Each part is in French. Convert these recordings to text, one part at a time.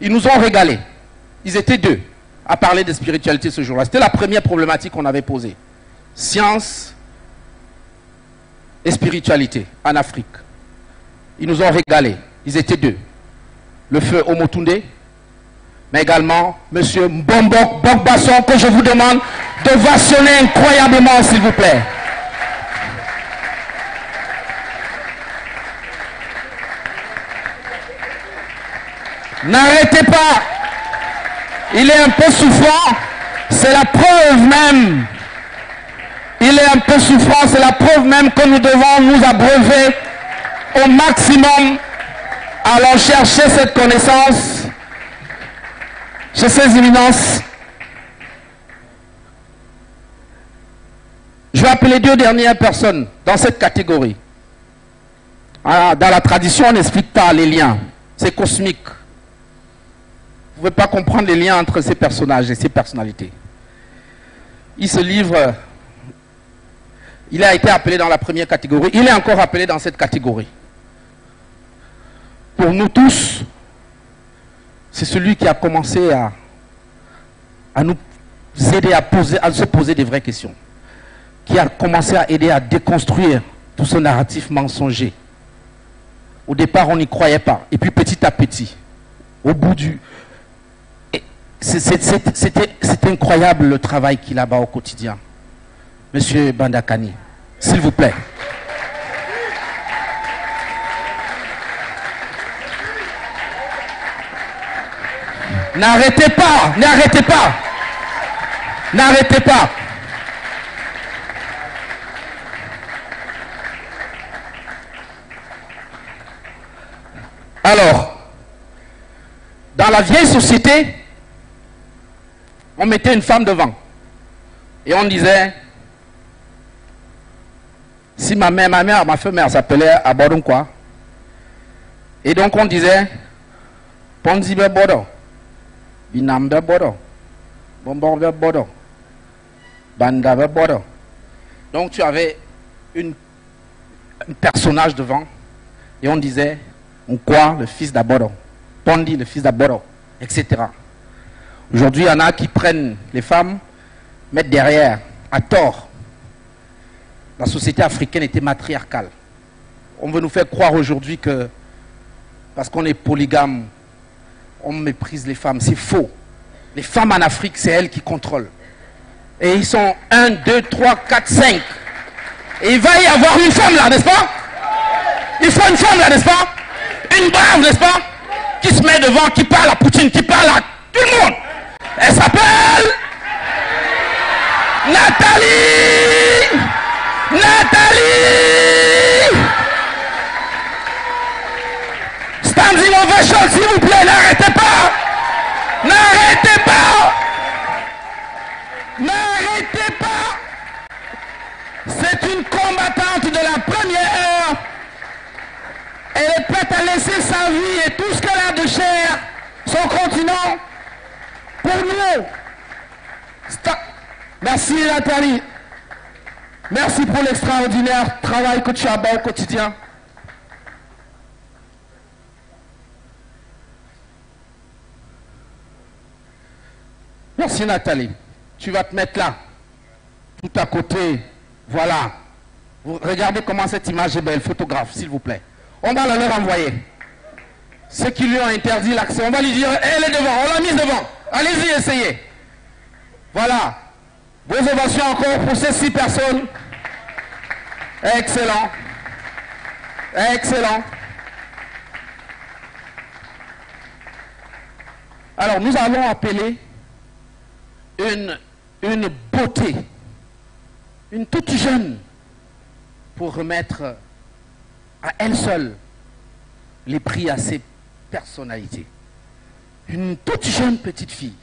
Ils nous ont régalés. Ils étaient deux à parler de spiritualité ce jour-là. C'était la première problématique qu'on avait posée. Science et spiritualité en Afrique. Ils nous ont régalés. Ils étaient deux. Le feu Omotunde, mais également M. Mbombo Bogbasson, que je vous demande de vationner incroyablement, s'il vous plaît. N'arrêtez pas. Il est un peu souffrant. C'est la preuve même. Il est un peu souffrant. C'est la preuve même que nous devons nous abreuver au maximum. Allons chercher cette connaissance chez ces éminences. Je vais appeler deux dernières personnes dans cette catégorie. Dans la tradition, on n'explique pas les liens. C'est cosmique. Vous ne pouvez pas comprendre les liens entre ces personnages et ces personnalités. Il se livre. Il a été appelé dans la première catégorie. Il est encore appelé dans cette catégorie. Pour nous tous, c'est celui qui a commencé à nous aider à se poser des vraies questions. Qui a commencé à aider à déconstruire tout ce narratif mensonger. Au départ, on n'y croyait pas. Et puis petit à petit, au bout du... C'était incroyable le travail qu'il a bas au quotidien. Monsieur Bandakani, s'il vous plaît. N'arrêtez pas, n'arrêtez pas. N'arrêtez pas. Alors, dans la vieille société, on mettait une femme devant. Et on disait, si ma mère s'appelait Abodon quoi. Et donc on disait, Ponzibe Bodo, Binambe Bodo, Bomborbe Bodo, Bandabe Bodo. Donc tu avais un personnage devant. Et on disait, on quoi, le fils d'Abodo, Pondi, le fils d'Abodo, etc. Aujourd'hui, il y en a qui prennent les femmes, mettent derrière, à tort. La société africaine était matriarcale. On veut nous faire croire aujourd'hui que, parce qu'on est polygame, on méprise les femmes. C'est faux. Les femmes en Afrique, c'est elles qui contrôlent. Et ils sont 1, 2, 3, 4, 5. Et il va y avoir une femme là, n'est-ce pas? Il faut une femme là, n'est-ce pas? Une brave, n'est-ce pas? Qui se met devant, qui parle à Poutine, qui parle à tout le monde. Elle s'appelle Nathalie. Nathalie. Standing ovation, s'il vous plaît, n'arrêtez pas. N'arrêtez pas. N'arrêtez pas. C'est une combattante de la première heure. Elle est prête à laisser sa vie et tout ce qu'elle a de chair, son continent, pour nous. Merci Nathalie. Merci pour l'extraordinaire travail que tu as au quotidien. Merci Nathalie. Tu vas te mettre là, tout à côté. Voilà. Vous regardez comment cette image est belle. Photographe, s'il vous plaît. On va la leur envoyer. Ceux qui lui ont interdit l'accès, on va lui dire, elle est devant, on l'a mise devant. Allez-y, essayez. Voilà. Vos ovations encore pour ces 6 personnes. Excellent. Excellent. Alors, nous allons appeler une beauté, une toute jeune, pour remettre à elle seule les prix à ses personnalités. Une toute jeune petite fille.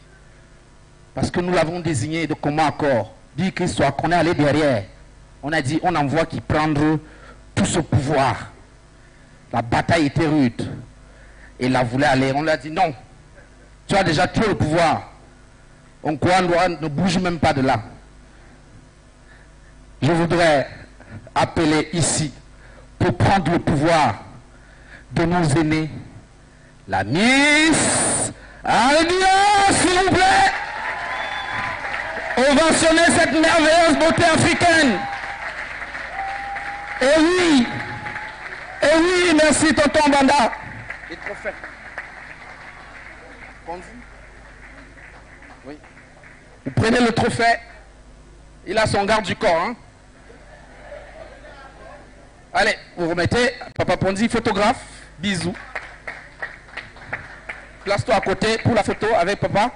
Parce que nous l'avons désignée de commun accord. Dit qu'il soit qu'on est allé derrière. On a dit, on envoie qui prendre tout ce pouvoir. La bataille était rude. Et là voulait aller. On lui a dit, non. Tu as déjà tout le pouvoir. On croit, ne bouge même pas de là. Je voudrais appeler ici, pour prendre le pouvoir de nos aînés, la Miss Allez bien, s'il vous plaît. Ovationnez cette merveilleuse beauté africaine. Et oui, merci tonton Banda. Les trophées. Oui. Vous prenez le trophée. Il a son garde du corps. Hein? Allez, vous remettez. Papa Ponzi, photographe. Bisous. Place-toi à côté pour la photo avec papa.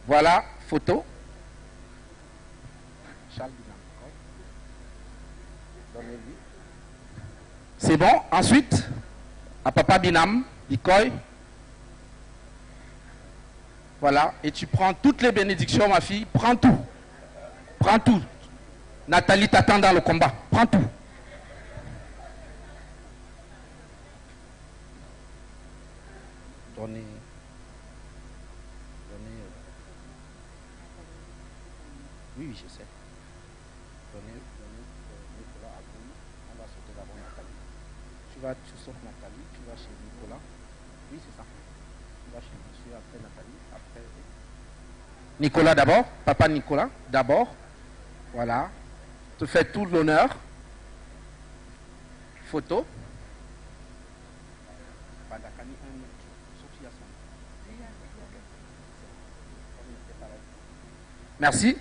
Voilà, photo. C'est bon. Ensuite, à papa Binam, Bikoy. Voilà. Et tu prends toutes les bénédictions, ma fille. Prends tout. Prends tout. Nathalie t'attend dans le combat. Prends tout. Donnez. Oui, je sais. Donnez Nicolas à vous. On va sauter d'abord Nathalie. Tu sautes Nathalie, tu vas chez Nicolas. Oui, c'est ça. Tu vas chez monsieur, après Nathalie, après. Nicolas d'abord, papa Nicolas d'abord. Voilà. Te fais tout l'honneur. Photo. Merci.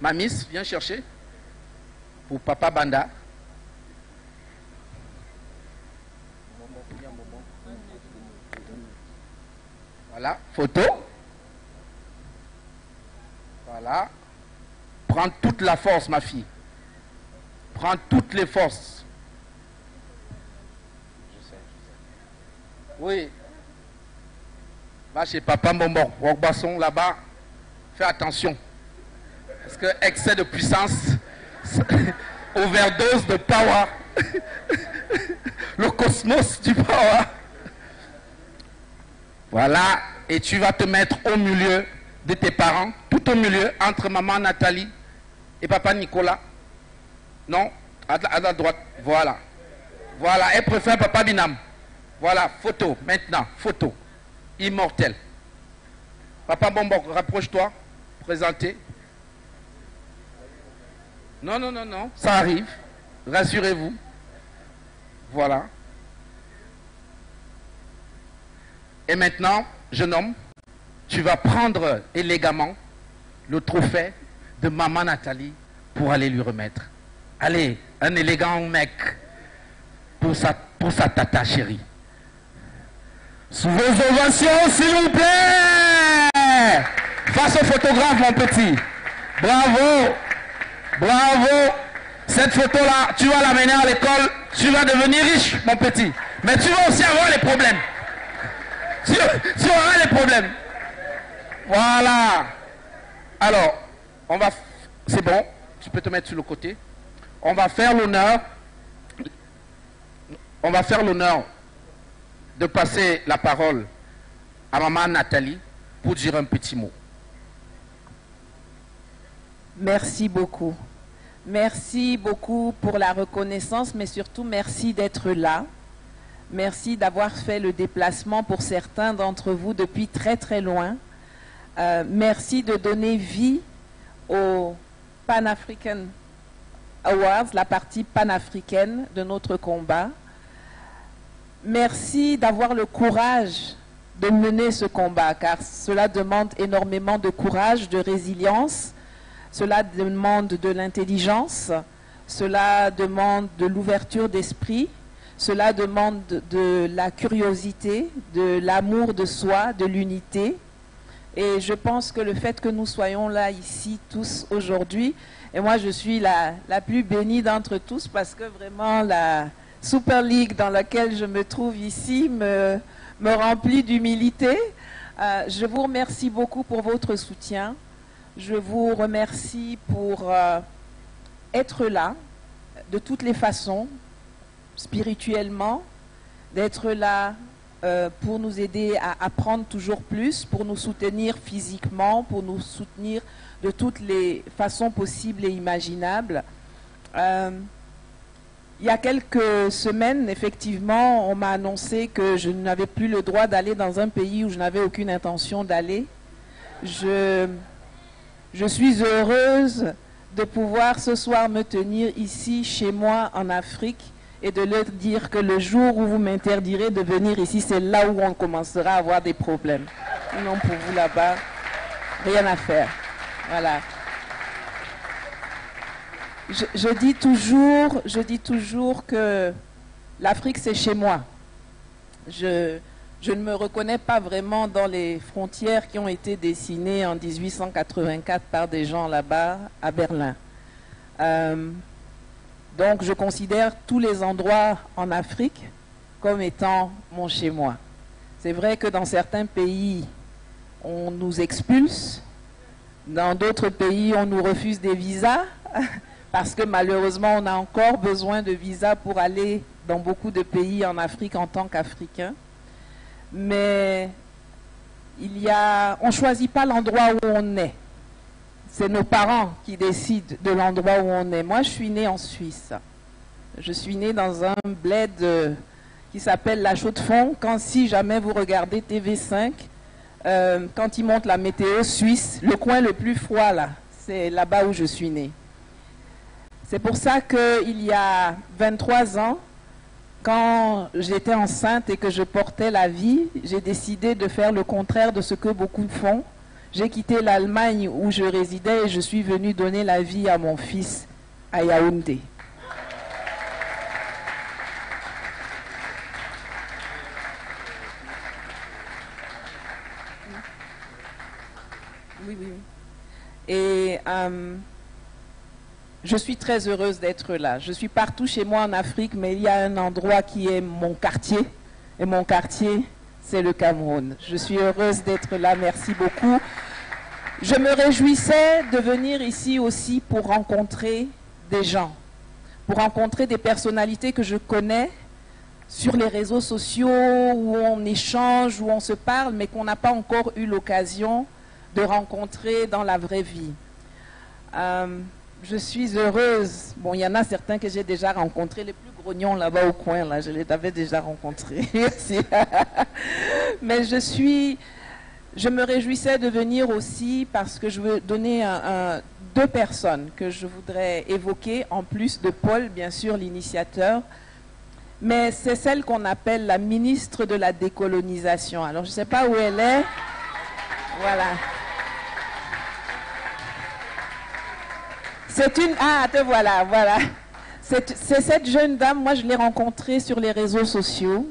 Ma miss, viens chercher. Pour papa Banda. Voilà, photo. Voilà. Prends toute la force, ma fille. Prends toutes les forces. Je sais. Oui. Va chez papa Mbombo. Rogbasson, là-bas. Fais attention. Parce que excès de puissance, overdose de power, le cosmos du power. Voilà, et tu vas te mettre au milieu de tes parents, tout au milieu, entre maman Nathalie et papa Nicolas. Non, à la droite, voilà. Voilà, elle préfère papa Binam. Voilà, photo, maintenant, photo. Immortel. Papa Bombok, rapproche-toi, présentez. Non, non, non, non, ça arrive. Rassurez-vous. Voilà. Et maintenant, jeune homme, tu vas prendre élégamment le trophée de maman Nathalie pour aller lui remettre. Allez, un élégant mec pour sa tata chérie. Sous vos ovations, s'il vous plaît. Face au photographe, mon petit. Bravo. Bravo. Cette photo-là, tu vas l'amener à l'école. Tu vas devenir riche, mon petit. Mais tu vas aussi avoir les problèmes. Tu auras les problèmes. Voilà. Alors, c'est bon. Tu peux te mettre sur le côté. On va faire l'honneur. On va faire l'honneur de passer la parole à maman Nathalie pour dire un petit mot. Merci beaucoup. Merci beaucoup pour la reconnaissance, mais surtout merci d'être là. Merci d'avoir fait le déplacement pour certains d'entre vous depuis très très loin. Merci de donner vie au Pan African Awards, la partie panafricaine de notre combat. Merci d'avoir le courage de mener ce combat, car cela demande énormément de courage, de résilience. Cela demande de l'intelligence, cela demande de l'ouverture d'esprit, cela demande de la curiosité, de l'amour de soi, de l'unité. Et je pense que le fait que nous soyons là ici tous aujourd'hui, et moi je suis la plus bénie d'entre tous parce que vraiment la Super League dans laquelle je me trouve ici me remplit d'humilité. Je vous remercie beaucoup pour votre soutien. Je vous remercie pour être là de toutes les façons, spirituellement, d'être là pour nous aider à apprendre toujours plus, pour nous soutenir physiquement, pour nous soutenir de toutes les façons possibles et imaginables. Il y a quelques semaines, effectivement, on m'a annoncé que je n'avais plus le droit d'aller dans un pays où je n'avais aucune intention d'aller. Je suis heureuse de pouvoir ce soir me tenir ici, chez moi, en Afrique, et de leur dire que le jour où vous m'interdirez de venir ici, c'est là où on commencera à avoir des problèmes. Sinon, pour vous là-bas, rien à faire. Voilà. Je dis toujours que l'Afrique, c'est chez moi. Je ne me reconnais pas vraiment dans les frontières qui ont été dessinées en 1884 par des gens là-bas, à Berlin. Donc, je considère tous les endroits en Afrique comme étant mon chez-moi. C'est vrai que dans certains pays, on nous expulse. Dans d'autres pays, on nous refuse des visas. Parce que malheureusement, on a encore besoin de visa pour aller dans beaucoup de pays en Afrique en tant qu'Africain. Mais on ne choisit pas l'endroit où on est. C'est nos parents qui décident de l'endroit où on est. Moi, je suis née en Suisse. Je suis née dans un bled qui s'appelle La Chaux-de-Fonds. Si jamais vous regardez TV5, quand ils montrent la météo suisse, le coin le plus froid, là, c'est là-bas où je suis née. C'est pour ça qu'il y a 23 ans, quand j'étais enceinte et que je portais la vie, j'ai décidé de faire le contraire de ce que beaucoup font. J'ai quitté l'Allemagne où je résidais et je suis venue donner la vie à mon fils à Yaoundé. Oui. Et je suis très heureuse d'être là. Je suis partout chez moi en Afrique, mais il y a un endroit qui est mon quartier. Et mon quartier, c'est le Cameroun. Je suis heureuse d'être là. Merci beaucoup. Je me réjouissais de venir ici aussi pour rencontrer des gens, pour rencontrer des personnalités que je connais sur les réseaux sociaux, où on échange, où on se parle, mais qu'on n'a pas encore eu l'occasion de rencontrer dans la vraie vie. Je suis heureuse. Bon, il y en a certains que j'ai déjà rencontrés, les plus grognons là-bas au coin, là, je les avais déjà rencontrés. Mais je me réjouissais de venir aussi parce que je veux donner deux personnes que je voudrais évoquer, en plus de Paul, bien sûr, l'initiateur. Mais c'est celle qu'on appelle la ministre de la décolonisation. Alors, je ne sais pas où elle est. Voilà. C'est une... Ah, te voilà, voilà. C'est cette jeune dame, moi je l'ai rencontrée sur les réseaux sociaux.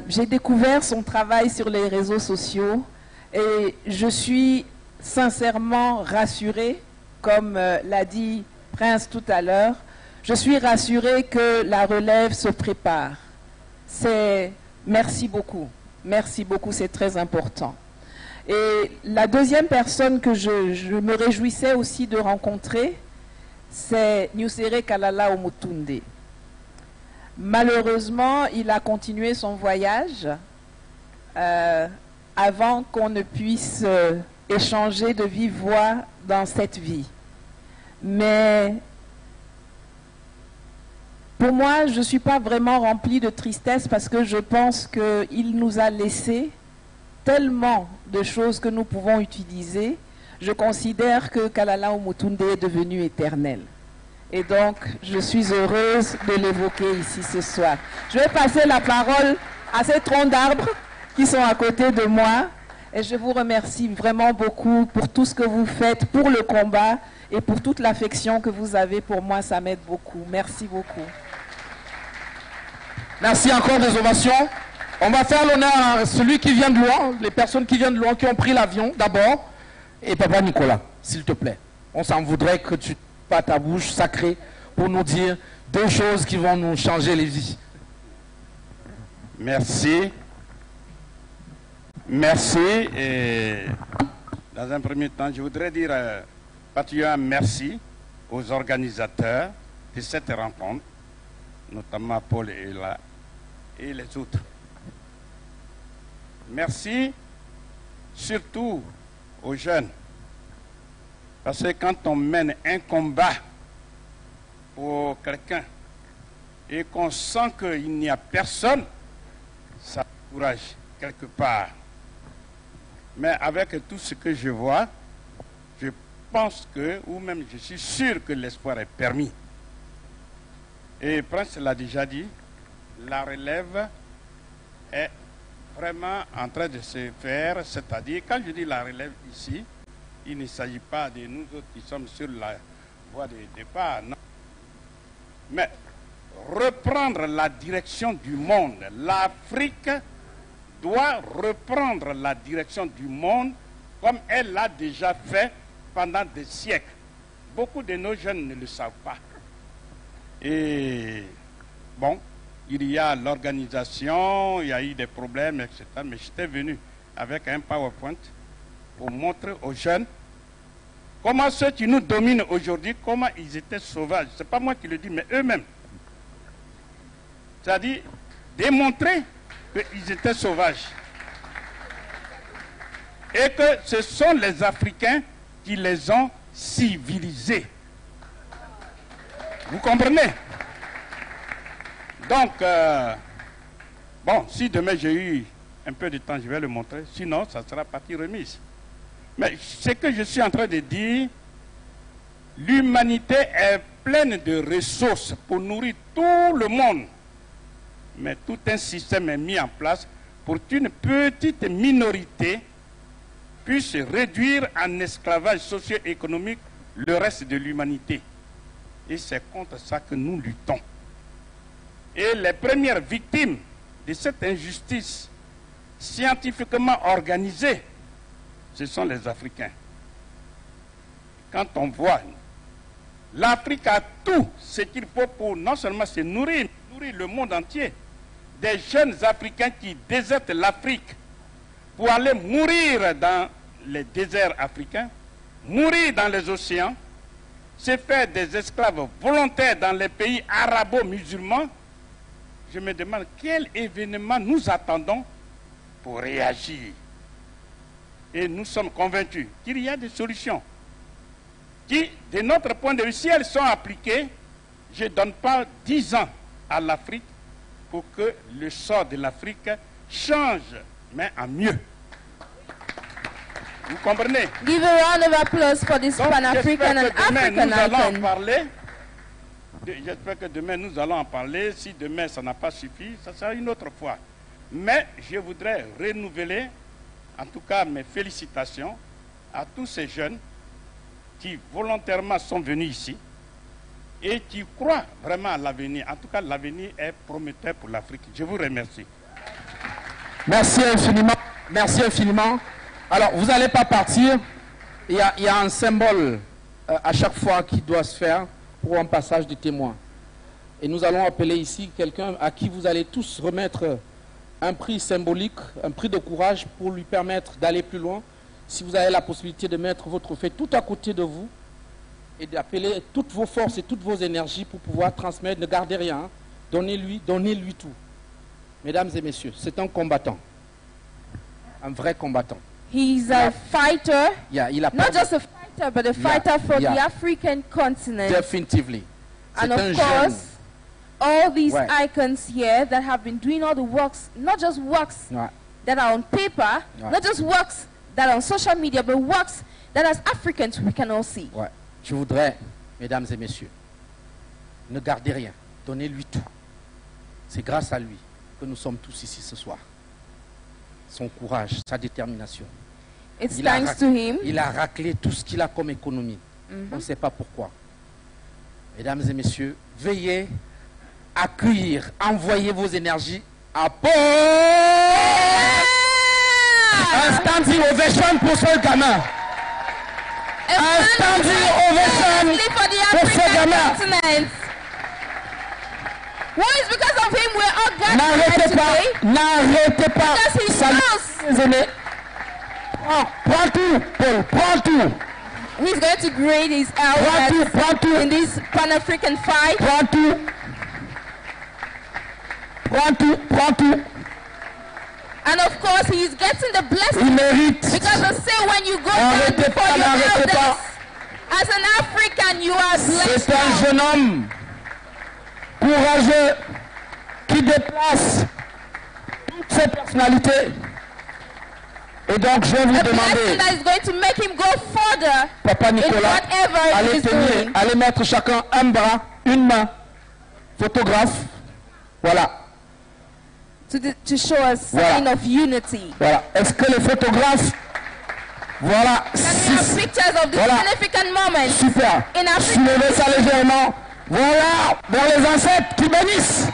J'ai découvert son travail sur les réseaux sociaux et je suis sincèrement rassurée, comme l'a dit Prince tout à l'heure. Je suis rassurée que la relève se prépare. Merci beaucoup, c'est très important. Et la deuxième personne que je me réjouissais aussi de rencontrer, c'est Nusere Kalala Omotunde. Malheureusement, il a continué son voyage avant qu'on ne puisse échanger de vive voix dans cette vie. Mais pour moi, je ne suis pas vraiment remplie de tristesse parce que je pense qu'il nous a laissé tellement de choses que nous pouvons utiliser. Je considère que Kalala Omotunde est devenu éternel. Et donc, je suis heureuse de l'évoquer ici ce soir. Je vais passer la parole à ces troncs d'arbres qui sont à côté de moi. Et je vous remercie vraiment beaucoup pour tout ce que vous faites, pour le combat et pour toute l'affection que vous avez pour moi. Ça m'aide beaucoup. Merci beaucoup. Merci encore, des ovations. On va faire l'honneur à celui qui vient de loin, les personnes qui viennent de loin, qui ont pris l'avion d'abord. Et Papa Nicolas, s'il te plaît. On s'en voudrait que tu pas ta bouche sacrée pour nous dire deux choses qui vont nous changer les vies. Merci. Merci. Et dans un premier temps, je voudrais dire particulièrement merci aux organisateurs de cette rencontre, notamment Paul et les autres. Merci surtout aux jeunes. Parce que quand on mène un combat pour quelqu'un, et qu'on sent qu'il n'y a personne, ça encourage quelque part. Mais avec tout ce que je vois, je pense que, ou même je suis sûr que l'espoir est permis. Et Prince l'a déjà dit, la relève est vraiment en train de se faire, c'est-à-dire, quand je dis la relève ici, il ne s'agit pas de nous autres qui sommes sur la voie de départ, non. Mais reprendre la direction du monde. L'Afrique doit reprendre la direction du monde comme elle l'a déjà fait pendant des siècles. Beaucoup de nos jeunes ne le savent pas. Et bon, il y a l'organisation, il y a eu des problèmes, etc. Mais j'étais venu avec un PowerPoint pour montrer aux jeunes comment ceux qui nous dominent aujourd'hui, comment ils étaient sauvages. Ce n'est pas moi qui le dis, mais eux-mêmes. C'est-à-dire démontrer qu'ils étaient sauvages. Et que ce sont les Africains qui les ont civilisés. Vous comprenez? Donc, bon, si demain j'ai eu un peu de temps, je vais le montrer. Sinon, ça sera partie remise. Mais ce que je suis en train de dire, l'humanité est pleine de ressources pour nourrir tout le monde. Mais tout un système est mis en place pour qu'une petite minorité puisse réduire en esclavage socio-économique le reste de l'humanité. Et c'est contre ça que nous luttons. Et les premières victimes de cette injustice scientifiquement organisée, ce sont les Africains. Quand on voit, l'Afrique a tout ce qu'il faut pour non seulement se nourrir, mais nourrir le monde entier. Des jeunes Africains qui désertent l'Afrique pour aller mourir dans les déserts africains, mourir dans les océans, se faire des esclaves volontaires dans les pays arabo-musulmans. Je me demande quel événement nous attendons pour réagir. Et nous sommes convaincus qu'il y a des solutions qui, de notre point de vue, si elles sont appliquées, je ne donne pas 10 ans à l'Afrique pour que le sort de l'Afrique change, mais en mieux. Vous comprenez? Give a round of applause for this Pan-African and African icon. J'espère que demain nous allons en parler. Si demain ça n'a pas suffi, ça sera une autre fois. Mais je voudrais renouveler, en tout cas mes félicitations à tous ces jeunes qui volontairement sont venus ici et qui croient vraiment à l'avenir. En tout cas, l'avenir est prometteur pour l'Afrique. Je vous remercie. Merci infiniment. Merci infiniment. Alors, vous n'allez pas partir. Il y a un symbole à chaque fois qui doit se faire pour un passage de témoin. Et nous allons appeler ici quelqu'un à qui vous allez tous remettre un prix symbolique, un prix de courage pour lui permettre d'aller plus loin. Si vous avez la possibilité de mettre votre fait tout à côté de vous et d'appeler toutes vos forces et toutes vos énergies pour pouvoir transmettre, ne gardez rien, hein. Donnez-lui tout. Mesdames et messieurs, c'est un combattant, un vrai combattant. He's a fighter, not just a fighter, but a fighter for the African continent. Definitely. And of course, all these icons here that have been doing all the works, not just works that are on paper, not just works that are on social media, but works that as Africans we can all see. Ouais. Je voudrais, mesdames et messieurs, ne gardez rien, donnez-lui tout. C'est grâce à lui que nous sommes tous ici ce soir. Son courage, sa détermination. It's thanks to him. Il a raclé tout ce qu'il a comme économie. On ne sait pas pourquoi. Mesdames et messieurs, veuillez accueillir, envoyer vos énergies à Paul. Un standing ovation pour ce gamin. Un standing ovation pour ce gamin. Well, it's because of him we're all gathered N'arrêtez pas, today. n'arrêtez pas. Because he knows. Prends tout, Paul, prends tout. He's going to grade his out in this Pan-African fight. Prends tout. Prends tout, prends tout. And of course, he's getting the blessing. Il mérite. Because they say when you go down before your elders, as an African, you are blessed. C'est un jeune homme. Pour courageux qui déplace toutes ces personnalités. Et donc je vais vous demander, that is going to make him go further Papa in Nicolas, whatever allez he's tenir, doing. allez mettre chacun un bras, une main, photographe, voilà, To show a sign of unity. voilà. Est-ce que les photographes, voilà, Can we have pictures of this Voilà. significant moment super, in Africa? soulevez ça légèrement, voilà, vers les ancêtres qui bénissent.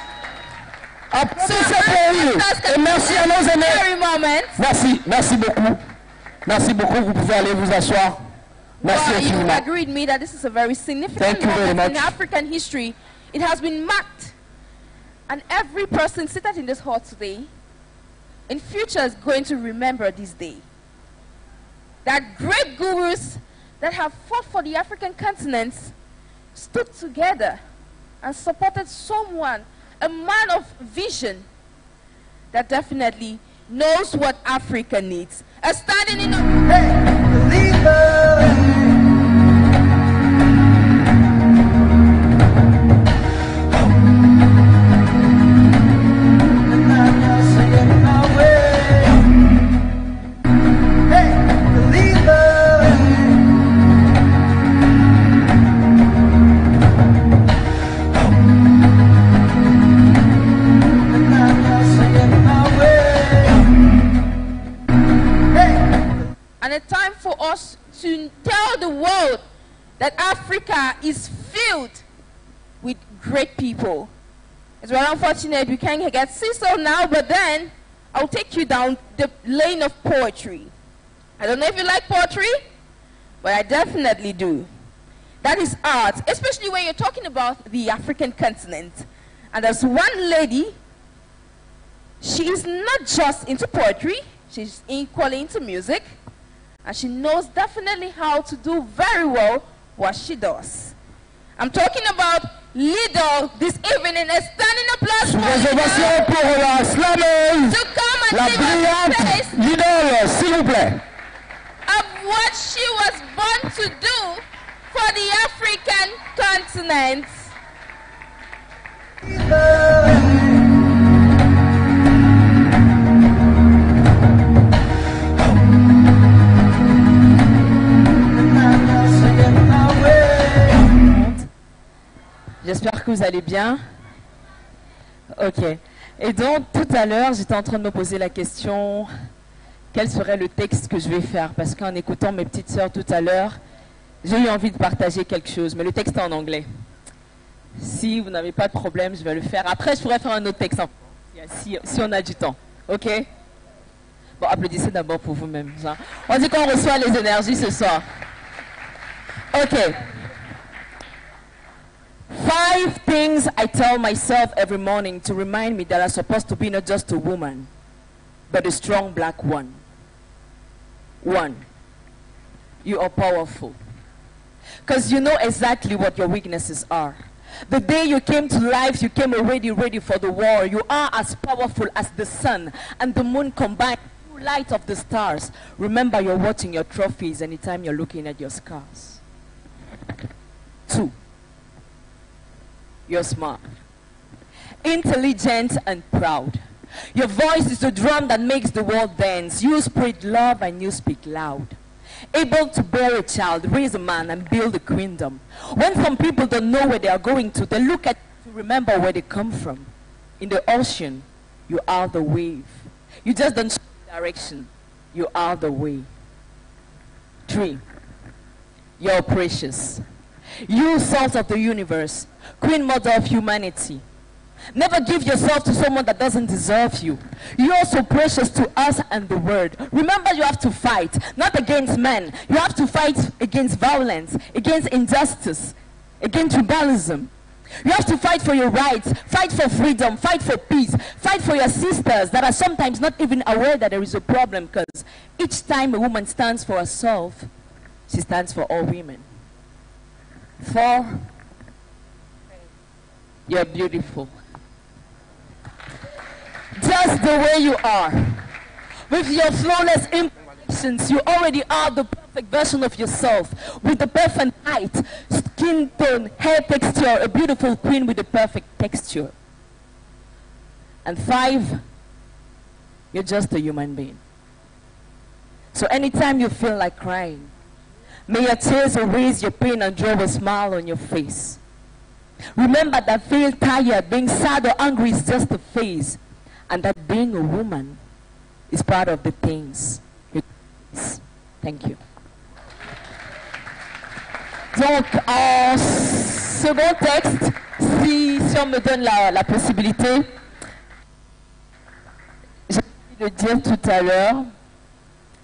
Applaudissez pour eux. Et merci à nos aînés. Very moment. Merci beaucoup, vous pouvez aller vous asseoir. Merci Well, you infiniment. agree with me that this is a very significant Thank you very moment in much. African history. It has been marked. And every person seated in this hall today, in future, is going to remember this day. That great gurus that have fought for the African continent stood together and supported someone, a man of vision, that definitely knows what Africa needs. A standing in a... And a time for us to tell the world that Africa is filled with great people. It's very unfortunate we can't get Cecil now, but then I'll take you down the lane of poetry. I don't know if you like poetry, but I definitely do. That is art, especially when you're talking about the African continent. And there's one lady, she is not just into poetry, she's equally into music. And she knows definitely how to do very well what she does. I'm talking about Lido this evening. A standing applause Sous for réservation Lido pour la slameuse, to come and la give us a brillante taste Lidl, s'il vous plaît. of what she was born to do for the African continent. J'espère que vous allez bien. Ok. Et donc, tout à l'heure, j'étais en train de me poser la question, quel serait le texte que je vais faire? Parce qu'en écoutant mes petites sœurs tout à l'heure, j'ai eu envie de partager quelque chose, mais le texte est en anglais. Si vous n'avez pas de problème, je vais le faire. Après, je pourrais faire un autre texte en français, si on a du temps. Ok? Bon, applaudissez d'abord pour vous-même. On dit qu'on reçoit les énergies ce soir. Ok. 5 things I tell myself every morning to remind me that I'm supposed to be not just a woman, but a strong black one. 1, you are powerful. Because you know exactly what your weaknesses are. The day you came to life, you came already ready for the war. You are as powerful as the sun and the moon combined, the light of the stars. Remember, you're watching your trophies anytime you're looking at your scars. 2, you're smart, intelligent, and proud. Your voice is the drum that makes the world dance. You spread love and you speak loud. Able to bear a child, raise a man, and build a kingdom. When some people don't know where they are going to, they look at you to remember where they come from. In the ocean, you are the wave. You just don't show direction. You are the way. 3, you're precious. You, salt of the universe, queen mother of humanity. Never give yourself to someone that doesn't deserve you. You're also precious to us and the world. Remember, you have to fight, not against men. You have to fight against violence, against injustice, against tribalism. You have to fight for your rights, fight for freedom, fight for peace, fight for your sisters that are sometimes not even aware that there is a problem, because each time a woman stands for herself, she stands for all women. 4, you're beautiful. Just the way you are. With your flawless imperfections, you already are the perfect version of yourself. With the perfect height, skin tone, hair texture, a beautiful queen with a perfect texture. And 5, you're just a human being. So anytime you feel like crying, may your tears erase your pain and draw a smile on your face. Remember that feeling tired, being sad or angry is just a phase, and that being a woman is part of the things you face. Thank you. Donc, en second texte, si on me donne la possibilité, j'ai envie de dire tout à l'heure,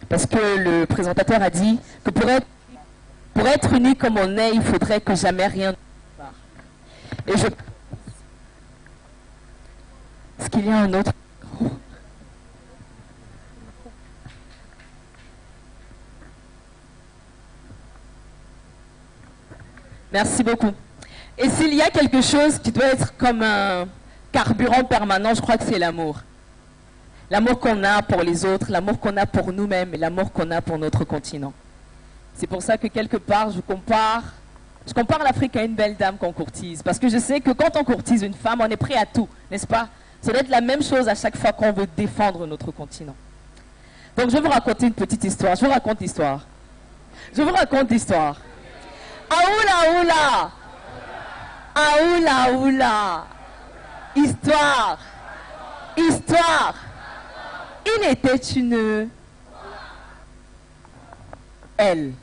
parce que le présentateur a dit que pour être unis comme on est, il faudrait que jamais rien ne part. Et est-ce qu'il y a un autre? Merci beaucoup. Et s'il y a quelque chose qui doit être comme un carburant permanent, je crois que c'est l'amour. L'amour qu'on a pour les autres, l'amour qu'on a pour nous-mêmes et l'amour qu'on a pour notre continent. C'est pour ça que quelque part, je compare l'Afrique à une belle dame qu'on courtise. Parce que je sais que quand on courtise une femme, on est prêt à tout, n'est-ce pas? Ça doit être la même chose à chaque fois qu'on veut défendre notre continent. Donc je vais vous raconter une petite histoire. Je vous raconte l'histoire. Aoula, oula. Aoula, oula. Histoire. Il était une... Elle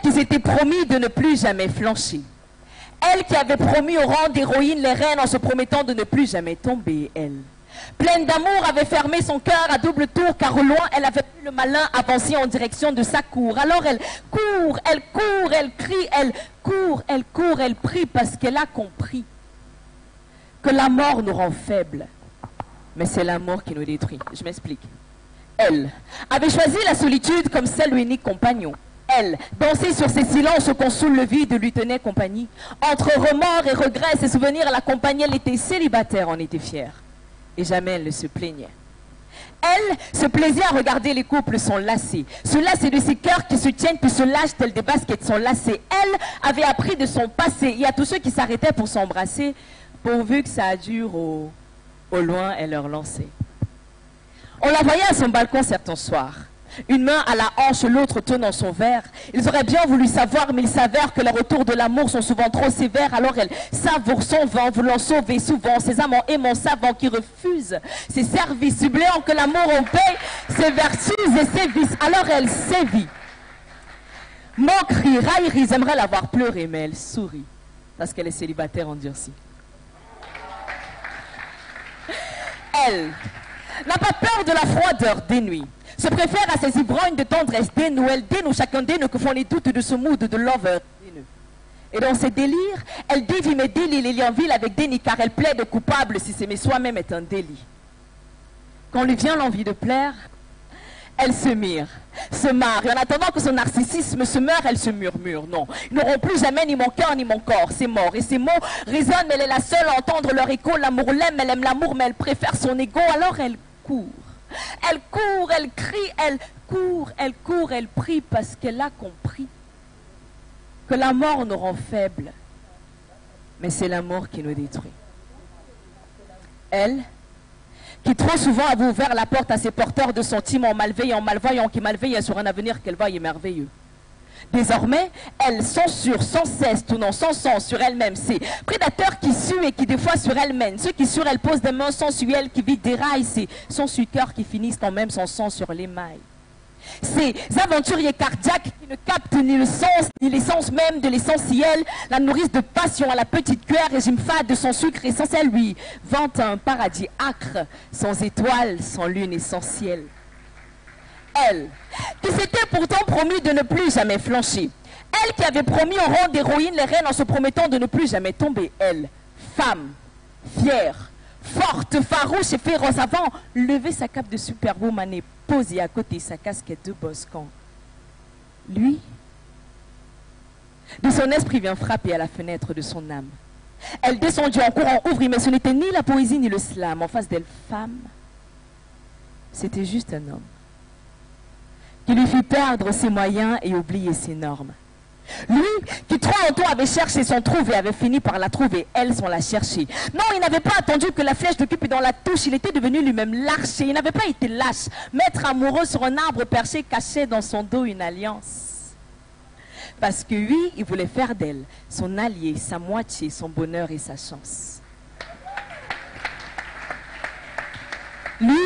qui s'était promis de ne plus jamais flancher. Elle qui avait promis au rang d'héroïne les reines en se promettant de ne plus jamais tomber, elle. Pleine d'amour, avait fermé son cœur à double tour, car au loin, elle avait vu le malin avancer en direction de sa cour. Alors elle court, elle crie, elle court, elle prie, parce qu'elle a compris que la mort nous rend faibles. Mais c'est l'amour qui nous détruit. Je m'explique. Elle avait choisi la solitude comme seul unique compagnon. Elle dansait sur ses silences qu'on saoule le vide lui tenait compagnie. Entre remords et regrets, ses souvenirs l'accompagnaient. Elle était célibataire, en était fière. Et jamais elle ne se plaignait. Elle se plaisait à regarder les couples s'enlacer. Se lasser de ces cœurs qui se tiennent puis se lâchent tels des baskets s'enlacer. Elle avait appris de son passé. Et à tous ceux qui s'arrêtaient pour s'embrasser, pourvu que ça dure au loin, elle leur lançait. On la voyait à son balcon certains soirs. Une main à la hanche, l'autre tenant son verre. Ils auraient bien voulu savoir, mais il s'avère que les retours de l'amour sont souvent trop sévères. Alors elle savoure son vent, voulant sauver souvent ses amants aimants savants qui refusent ses services, oubliant que l'amour en paye ses vertus et ses vices. Alors elle sévit. Moquerie, raillerie, j'aimerais la voir pleurer, mais elle sourit, parce qu'elle est célibataire endurcie. Elle n'a pas peur de la froideur des nuits. Se préfère à ces ivrognes de tendresse dénouée. Elle dénoue chacun des nœuds que font les doutes de ce mood de lover. Et dans ses délires, elle dévie mes délits, les liens vils avec déni, car elle plaide coupable si s'aimer soi-même est un délit. Quand lui vient l'envie de plaire, elle se mire, se marre, et en attendant que son narcissisme se meure, elle se murmure. Non, ils n'auront plus jamais ni mon cœur ni mon corps, c'est mort. Et ces mots résonnent, mais elle est la seule à entendre leur écho. L'amour l'aime, elle aime l'amour, mais elle préfère son ego. Alors elle court. Elle court, elle crie, elle court, elle prie, parce qu'elle a compris que la mort nous rend faibles, mais c'est l'amour qui nous détruit. Elle, qui trop souvent a ouvert la porte à ses porteurs de sentiments malveillants, malvoyants, qui malveillent sur un avenir qu'elle voit merveilleux. Désormais, elle censure sans cesse, tournant sans sens sur elle-même. Ces prédateurs qui suent et qui des fois sur elle mènent. Ceux qui sur elle posent des mains sensuelles, qui vite déraillent. Ces sensucœurs qui finissent quand même sans sang sur les mailles. Ces aventuriers cardiaques qui ne captent ni le sens, ni l'essence même de l'essentiel, la nourrissent de passion à la petite cuillère, régime fade de son sucre essentiel, lui vante un paradis âcre, sans étoiles, sans lune et sans ciel. Elle, qui s'était pourtant promis de ne plus jamais flancher. Elle qui avait promis au rang d'héroïne les reines en se promettant de ne plus jamais tomber. Elle, femme, fière, forte, farouche et féroce, avant lever sa cape de superwoman et poser à côté sa casquette de boscan. Lui, de son esprit vient frapper à la fenêtre de son âme. Elle descendit en courant, ouvrit, mais ce n'était ni la poésie ni le slam. En face d'elle, femme, c'était juste un homme qui lui fit perdre ses moyens et oublier ses normes. Lui qui trop longtemps avait cherché son trouvé, avait fini par la trouver. Elle, sans la chercher. Non, il n'avait pas attendu que la flèche de Cupidon la touche. Il était devenu lui-même l'archer. Il n'avait pas été lâche. Maître amoureux sur un arbre perché cachait dans son dos une alliance. Parce que lui, il voulait faire d'elle son allié, sa moitié, son bonheur et sa chance. Lui,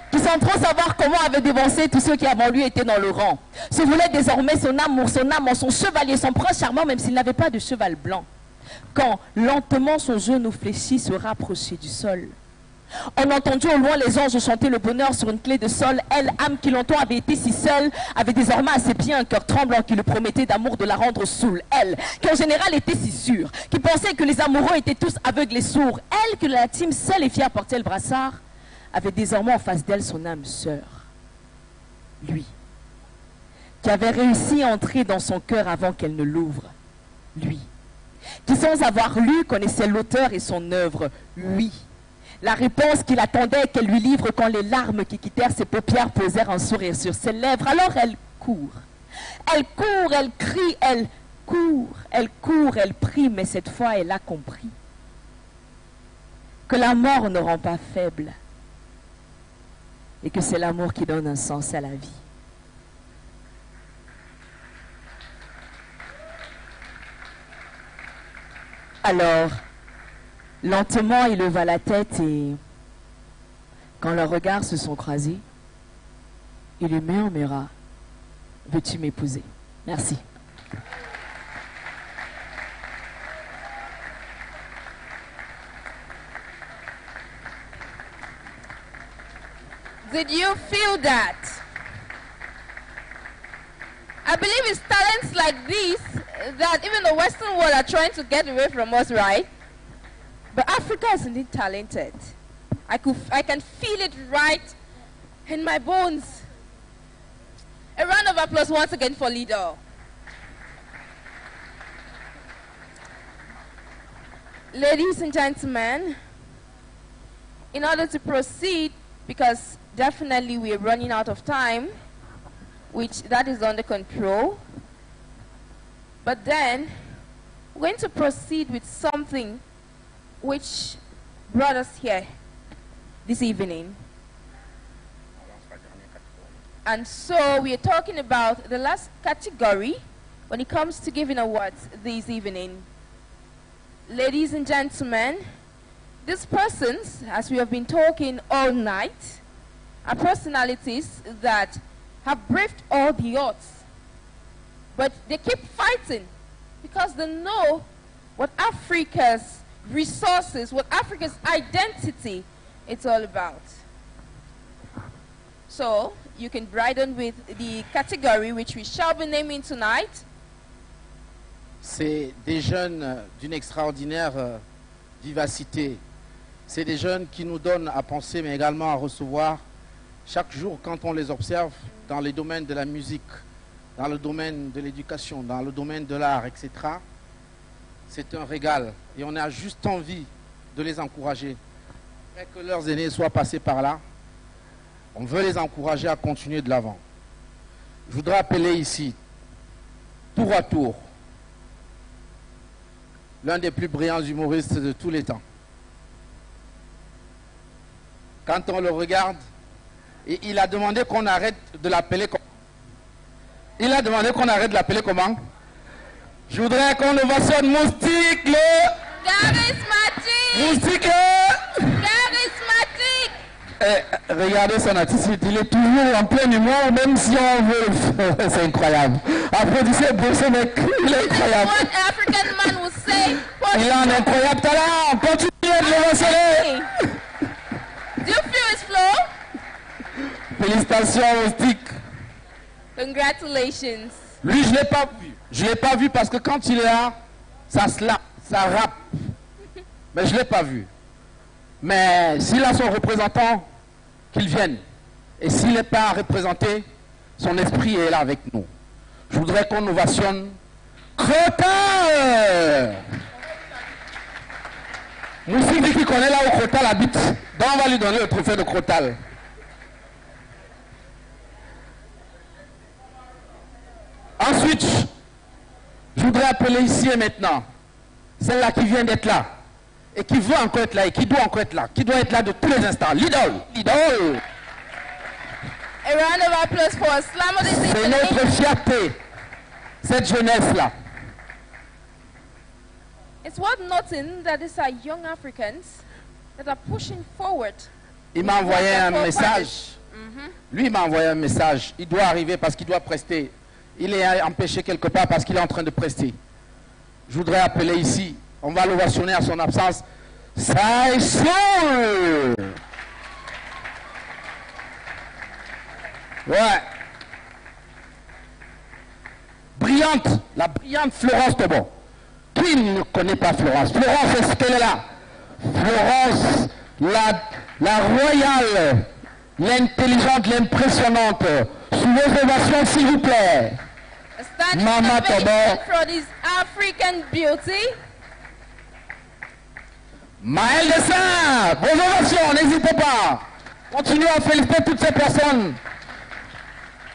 qui sans trop savoir comment avait dévancé tous ceux qui avant lui étaient dans le rang, se voulait désormais son amour, son amant, son chevalier, son prince charmant, même s'il n'avait pas de cheval blanc. Quand lentement son genou fléchi se rapprochait du sol. On entendit au loin les anges chanter le bonheur sur une clé de sol. Elle, âme qui longtemps avait été si seule, avait désormais à ses pieds un cœur tremblant qui lui promettait d'amour de la rendre saoule. Elle, qui en général était si sûre, qui pensait que les amoureux étaient tous aveugles et sourds. Elle, que la team seule et fière portait le brassard, avait désormais en face d'elle son âme sœur. Lui, qui avait réussi à entrer dans son cœur avant qu'elle ne l'ouvre. Lui, qui sans avoir lu connaissait l'auteur et son œuvre. Lui, la réponse qu'il attendait qu'elle lui livre quand les larmes qui quittèrent ses paupières posèrent un sourire sur ses lèvres. Alors elle court. Elle court, elle crie, elle court, elle prie, mais cette fois elle a compris que la mort ne rend pas faible et que c'est l'amour qui donne un sens à la vie. Alors, lentement, il leva la tête et, quand leurs regards se sont croisés, il lui murmura « Veux-tu m'épouser ?» Merci. Did you feel that? I believe it's talents like this that even the Western world are trying to get away from us, right? But Africa is indeed talented. I can feel it right in my bones. A round of applause once again for Lido. Ladies and gentlemen, in order to proceed, because definitely we are running out of time, which that is under control. But then, we're going to proceed with something which brought us here this evening. And so we are talking about the last category when it comes to giving awards this evening. Ladies and gentlemen, these persons, as we have been talking all night, are personalities that have braved all the odds. But they keep fighting because they know what Africa's resources, what Africa's identity it's all about. So, you can brighten with the category which we shall be naming tonight. C'est des jeunes d'une extraordinaire vivacité. C'est des jeunes qui nous donnent à penser, mais également à recevoir chaque jour quand on les observe dans les domaines de la musique, dans le domaine de l'éducation, dans le domaine de l'art, etc. C'est un régal et on a juste envie de les encourager. Après que leurs aînés soient passés par là, on veut les encourager à continuer de l'avant. Je voudrais appeler ici, tour à tour, l'un des plus brillants humoristes de tous les temps. Quand on le regarde, et il a demandé qu'on arrête de l'appeler comment? Il a demandé qu'on arrête de l'appeler comment? Je voudrais qu'on ovationne Moustique le... Charismatique! Moustique le... Charismatique! Regardez son attitude, il est toujours en plein humour, même si on veut le faire. C'est incroyable. Applaudissez pour ce mec, il est incroyable. What African man will say, il a un incroyable talent, continuez de l'ovationner. Do you feel his flow? Félicitations Moustique. Congratulations. Lui, je ne l'ai pas vu. Je ne l'ai pas vu parce que quand il est là, ça slap, ça rappe. Mais je ne l'ai pas vu. Mais s'il a son représentant, qu'il vienne. Et s'il n'est pas représenté, son esprit est là avec nous. Je voudrais qu'on ovationne Crotal. Moustique dit qu'il connaît là où Crotal habite. Donc on va lui donner le trophée de Crotal. Ensuite, Je voudrais appeler ici et maintenant celle-là qui vient d'être là et qui veut encore être là et qui doit encore être là, qui doit être là de tous les instants. L'idole, l'idole. A round of applause for Slamo this C'est evening. notre fierté, cette jeunesse-là. It's worth noting that these are young Africans that are pushing forward. Il m'a envoyé un Wonderful message. Lui, il m'a envoyé un message. Il doit arriver parce qu'il doit prester. Il est empêché quelque part parce qu'il est en train de prester. Je voudrais appeler ici. On va l'ovationner à son absence. Ça est sûr. Ouais. Brillante. La brillante Florence Tobon. Qui ne connaît pas Florence? Florence, est-ce qu'elle est là? Florence, la royale, l'intelligente, l'impressionnante. Sous vos ovations, s'il vous plaît. A standing Mama ovation Tobo. for this African beauty. Maël Dessin, vos ovations, n'hésitez pas. Continuez à féliciter toutes ces personnes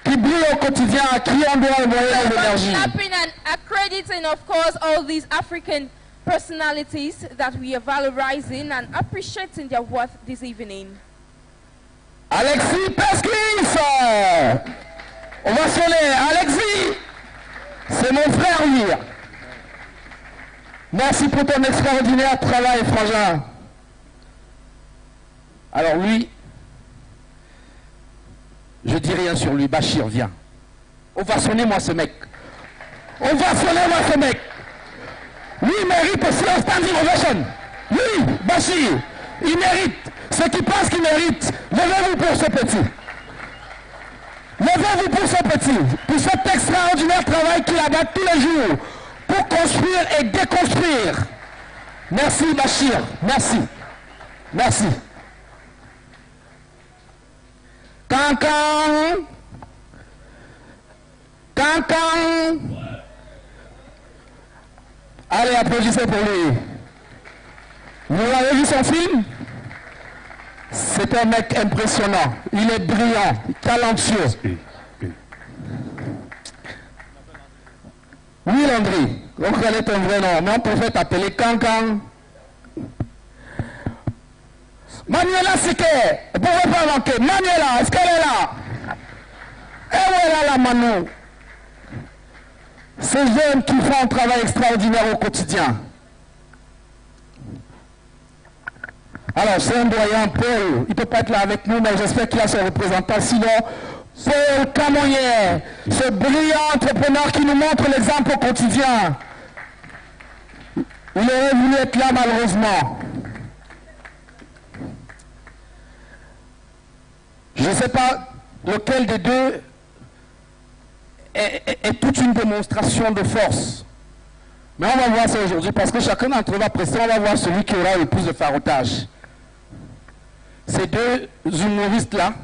qui brillent au quotidien, à qui on doit envoyer l'énergie. Clapping and accrediting, of course, all these African personalities that we are valorizing and appreciating their worth this evening. Alexis Pesquis, ovationné. Alexis, c'est mon frère, lui. Merci pour ton extraordinaire travail, frangin. Alors lui, je dis rien sur lui. Bachir, viens. Ovationnez-moi ce mec. Ovationnez-moi ce mec. Lui, il mérite aussi un standing ovation. Lui, Bachir, il mérite. Ceux qui pensent qu'il mérite, levez-vous pour ce petit. Levez-vous pour ce petit. Pour cet extraordinaire travail qu'il abat tous les jours. Pour construire et déconstruire. Merci Bachir, merci. Merci. Cancan. Cancan. Allez, applaudissez pour lui. Vous avez vu son film? C'est un mec impressionnant. Il est brillant, talentueux. Oui, Landry, on connaît ton vrai nom, mais on peut t'appeler Cancan. Manuela Sique, vous ne pouvez pas manquer. Manuela, est-ce qu'elle est là? Et où est là, la Manu? Ces jeunes qui font un travail extraordinaire au quotidien. Alors, c'est un doyen, Paul. Il ne peut pas être là avec nous, mais j'espère qu'il a son représentant. Sinon, Paul Camoyer, ce brillant entrepreneur qui nous montre l'exemple au quotidien. Il aurait voulu être là, malheureusement. Je ne sais pas lequel des deux est toute une démonstration de force. Mais on va voir ça aujourd'hui, parce que chacun d'entre eux va presser, on va voir celui qui aura le plus de farotage. Ces deux humoristes-là,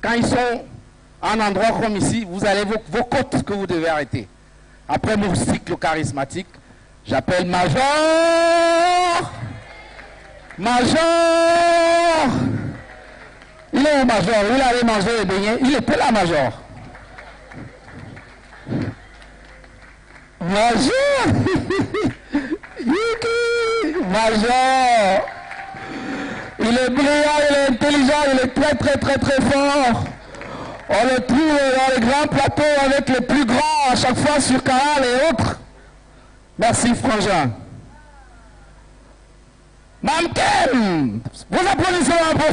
quand ils sont en endroit comme ici, vous avez vos côtes que vous devez arrêter. Après mon cycle charismatique, j'appelle Major. Major. Il est où, Major? Il allait manger les beignets. Il était là, Major. Major. Major. Il est brillant, il est intelligent, il est très très très très fort. On le trouve dans les grands plateaux avec les plus grands à chaque fois sur Canal et autres. Merci Frangin. Mamkem, vous applaudissez pour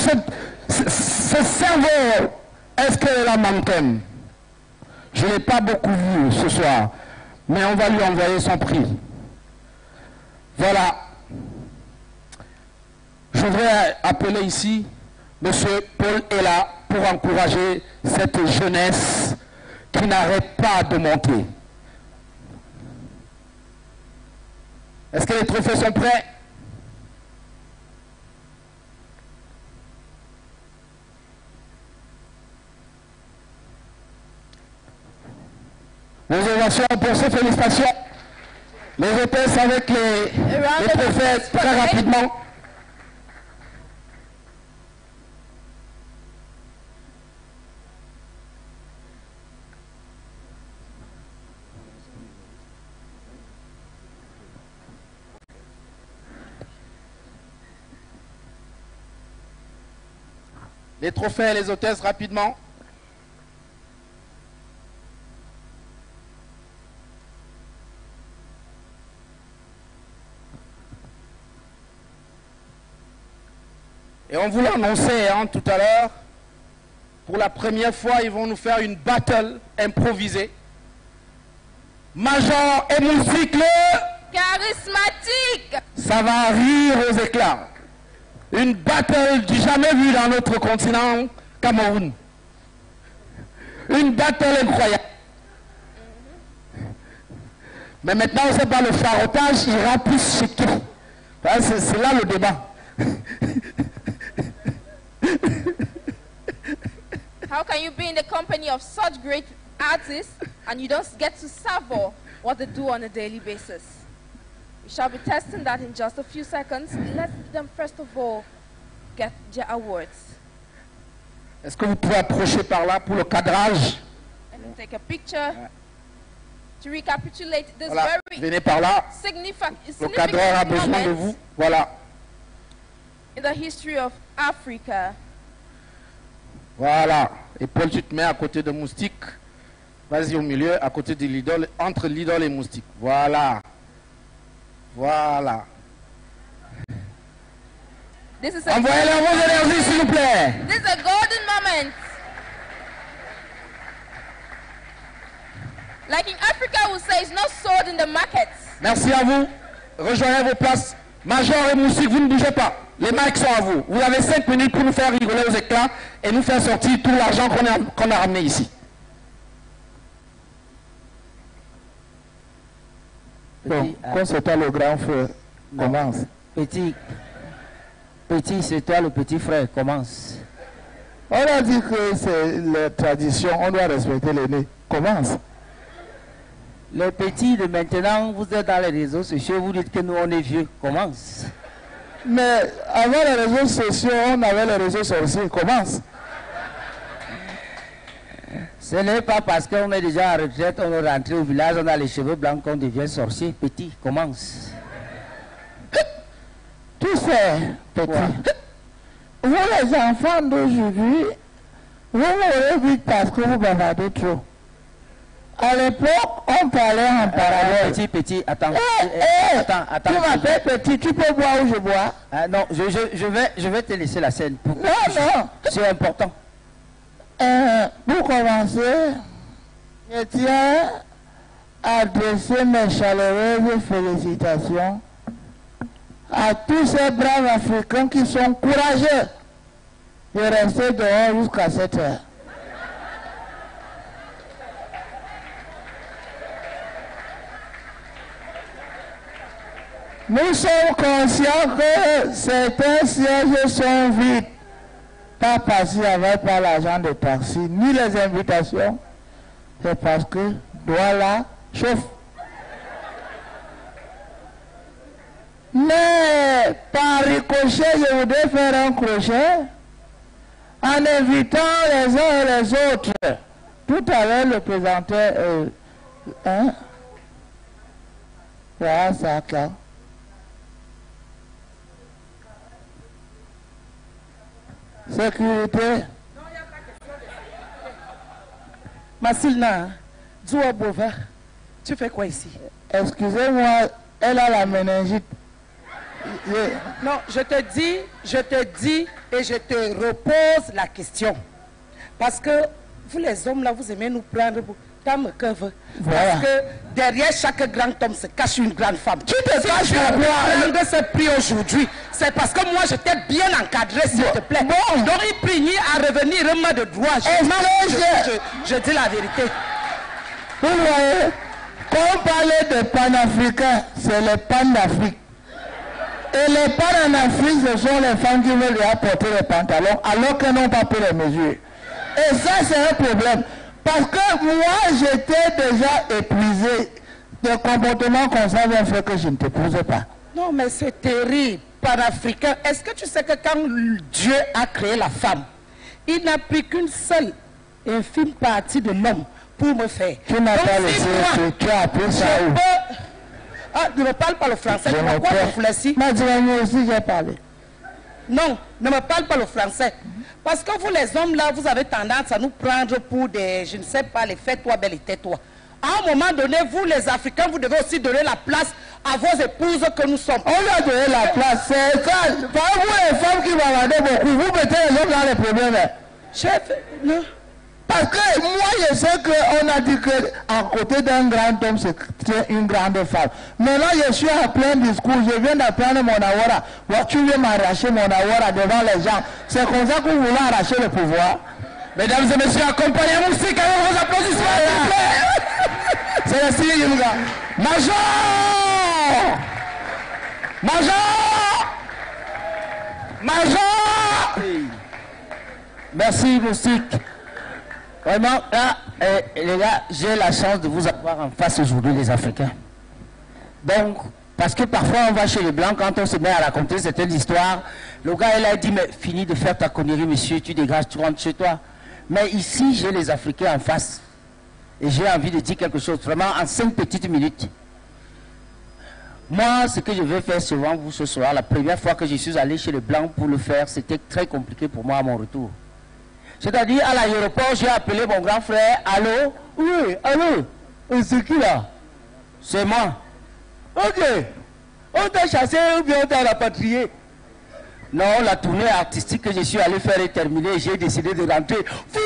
ce cerveau. Est-ce qu'elle est là, Mamkem? Je ne l'ai pas beaucoup vu ce soir, mais on va lui envoyer son prix. Voilà. Je voudrais appeler ici M. Paul Ella pour encourager cette jeunesse qui n'arrête pas de monter. Est-ce que les trophées sont prêts? Les ovations pour ces félicitations. Les hôtesses avec les trophées très rapidement. Les trophées et les hôtesses, rapidement. Et on vous l'a annoncé tout à l'heure, pour la première fois, ils vont nous faire une battle improvisée. Major et musique, charismatique. Ça va rire aux éclats. Une battle du jamais vue dans notre continent, Cameroun. Une battle incroyable. Mais maintenant, on ne sait pas, le charotage ira plus chez qui. C'est là le débat. How can you be in the company of such great artists and you don't get to savor what they do on a daily basis? We shall be testing that in just a few seconds. Let them first of all get their awards. Est-ce que vous pouvez approcher par là pour le cadrage? And then take a picture to recapitulate this Voilà, very venez par là. Le cadreur a besoin de vous. Voilà. In the history of Africa. Voilà. Et Paul, tu te mets à côté de Moustique. Vas-y au milieu, à côté de l'idole, entre l'idole et Moustique. Voilà. Voilà. Envoyez-leur vos énergies, s'il vous plaît. This is a golden moment. Like in Africa, we say it's not sold in the markets. Merci à vous. Rejoignez vos places. Major et Moustique, vous ne bougez pas. Les mics sont à vous. Vous avez 5 minutes pour nous faire rigoler aux éclats et nous faire sortir tout l'argent qu'on a ramené ici. Bon, quand c'est toi le grand frère, commence. Petit, c'est toi le petit frère, commence. On a dit que c'est la tradition, on doit respecter l'aîné. Commence. Les petits de maintenant, vous êtes dans les réseaux sociaux, vous dites que nous on est vieux, commence. Mais avant les réseaux sociaux, on avait les réseaux sorciers, commence. Ce n'est pas parce qu'on est déjà en retraite, on est rentré au village, on a les cheveux blancs qu'on devient sorcier. Petit, commence. Tu sais, petit, vous les enfants d'aujourd'hui, vous m'aurez vite parce que vous bavardez trop. À l'époque, on parlait en parallèle. Petit, attends. Attends. Tu m'appelles petit, tu peux boire où je bois? Non, je vais te laisser la scène. Non. C'est important. Pour commencer, je tiens à adresser mes chaleureuses félicitations à tous ces braves Africains qui sont courageux de rester dehors jusqu'à 7 heures. Nous sommes conscients que certains sièges sont vides, pas parce qu'il n'y avait pas l'argent de taxi, ni les invitations, c'est parce que Douala chauffe. Mais par ricochet, je voudrais faire un crochet en invitant les uns et les autres. Tout à l'heure, le présentait, voilà ça, là. Sécurité. Masilna, Zoua Bova, tu fais quoi ici? Excusez-moi, elle a la méningite. Non, je te dis et je te repose la question. Parce que vous les hommes là, vous aimez nous prendre pour comme que veut. Voilà. Parce que derrière chaque grand homme se cache une grande femme. Tu te caches pourquoi? Prendre ce prix aujourd'hui, c'est parce que moi je t'ai bien encadré, s'il te plaît. Bon. Donc il prie à revenir remettre de droit. Je dis la vérité. Vous voyez, quand on parlait de panafricains, c'est les pannes d'Afrique. Et les pannes en Afrique, ce sont les femmes qui veulent lui apporter les pantalons alors qu'elles n'ont pas pris les mesures. Et ça, c'est un problème. Parce que moi, j'étais déjà épuisé. Des comportements comme ça vont faire que je ne t'épouse pas. Non, mais c'est terrible. Panafricain, est-ce que tu sais que quand Dieu a créé la femme, il n'a pris qu'une seule infime partie de l'homme pour me faire? Tu n'as pas laissé, tu as appris ça où? Ah, tu ne parles pas le français, tu vois quoi le français? Mais dis-moi aussi, j'ai parlé. Non, ne me parle pas le français. Parce que vous les hommes là, vous avez tendance à nous prendre pour des, je ne sais pas, les fais-toi belle et tais-toi. À un moment donné, vous les Africains, vous devez aussi donner la place à vos épouses que nous sommes. On a donné la place, c'est ça. Par vous les femmes qui m'avez beaucoup, vous mettez les hommes dans les problèmes. Chef, non. Parce que moi je sais qu'on a dit qu'à côté d'un grand homme c'est une grande femme. Maintenant je suis en plein discours, je viens d'apprendre mon awara. Moi, tu viens m'arracher mon awara devant les gens. C'est comme ça que vous voulez arracher le pouvoir. Mesdames et messieurs, accompagnez la musique avec vos applaudissements, s'il vous plaît. C'est le signe, Yunga. Major! Major! Major! Merci, Moustique. Vraiment, là, les gars, j'ai la chance de vous avoir en face aujourd'hui, les Africains. Donc, parce que parfois on va chez les Blancs, quand on se met à raconter certaines histoires, le gars, il a dit, mais finis de faire ta connerie, monsieur, tu dégages, tu rentres chez toi. Mais ici, j'ai les Africains en face. Et j'ai envie de dire quelque chose, vraiment, en 5 petites minutes. Moi, ce que je vais faire devant vous ce soir, la première fois que je suis allé chez les Blancs pour le faire, c'était très compliqué pour moi à mon retour. C'est-à-dire, à l'aéroport, j'ai appelé mon grand frère. Allô? Oui, allô? C'est qui là? C'est moi. Ok. On t'a chassé ou bien on t'a rapatrié? Non, la tournée artistique que je suis allé faire est terminée. J'ai décidé de rentrer. Fou,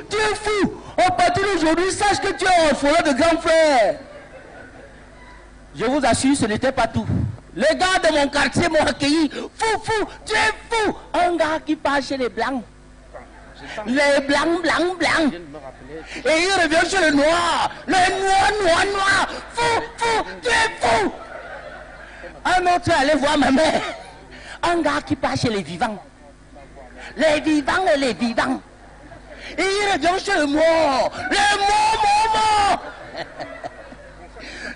tu es fou. À partir d'aujourd'hui, sache que tu es orphelin de grand frère. Je vous assure, ce n'était pas tout. Les gars de mon quartier m'ont accueilli. Fou, tu es fou. Un gars qui part chez les Blancs. Les blancs. Et il revient chez les noirs. Les noirs. Fou, tu es fou. Un autre est allé voir ma mère. Un gars qui part chez les vivants. Les vivants. Et il revient chez les morts. Les morts.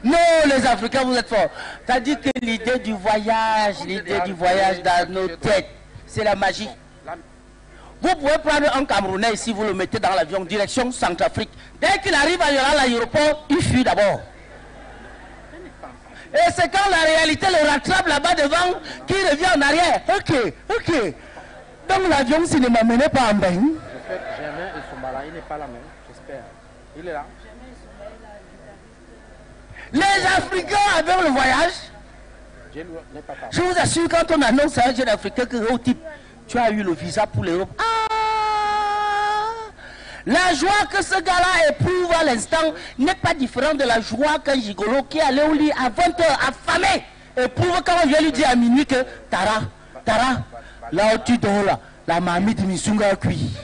Non, les Africains, vous êtes forts. C'est-à-dire que l'idée du voyage dans nos têtes, c'est la magie. Vous pouvez prendre un Camerounais ici, vous le mettez dans l'avion, direction Centrafrique. Dès qu'il arrive à l'aéroport, il fuit d'abord. Et c'est quand la réalité le rattrape là-bas devant qu'il revient en arrière. Ok. Donc l'avion, s'il ne m'amenait pas en bain. Germain et Sombala, il n'est pas là même, j'espère. Il est là. Les Africains avec le voyage, je vous assure, quand on annonce à un jeune Africain que oh, type, tu as eu le visa pour l'Europe. La joie que ce gars-là éprouve à l'instant n'est pas différente de la joie qu'un gigolo qui allait au lit à 20h affamé éprouve quand on vient lui dire à minuit que Tara, là où tu dors là, la marmite Misunga a cuit.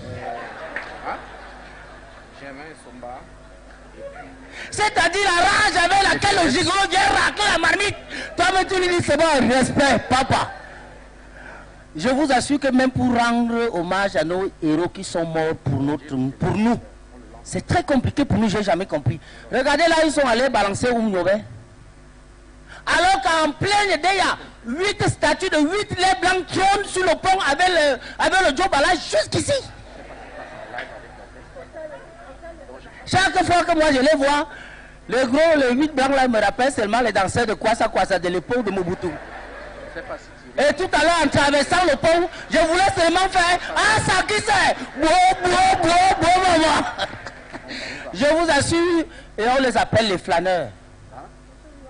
C'est-à-dire la rage avec laquelle le gigolo vient racler la marmite. Toi-même tu lui dis c'est bon, respect, papa. Je vous assure que même pour rendre hommage à nos héros qui sont morts pour nous, c'est très compliqué pour nous, je n'ai jamais compris. Regardez là, ils sont allés balancer Oumnové. Alors qu'en plein été, il y a 8 statues de 8 laits blancs qui trônent sur le pont avec le Djobala jusqu'ici. Chaque fois que moi je les vois, les 8 blancs là me rappellent seulement les danseurs de Kwasa de l'époque de Mobutu. Et tout à l'heure, en traversant le pont, je voulais seulement faire ah, ça qui c'est maman. Je vous assure, et on les appelle les flâneurs.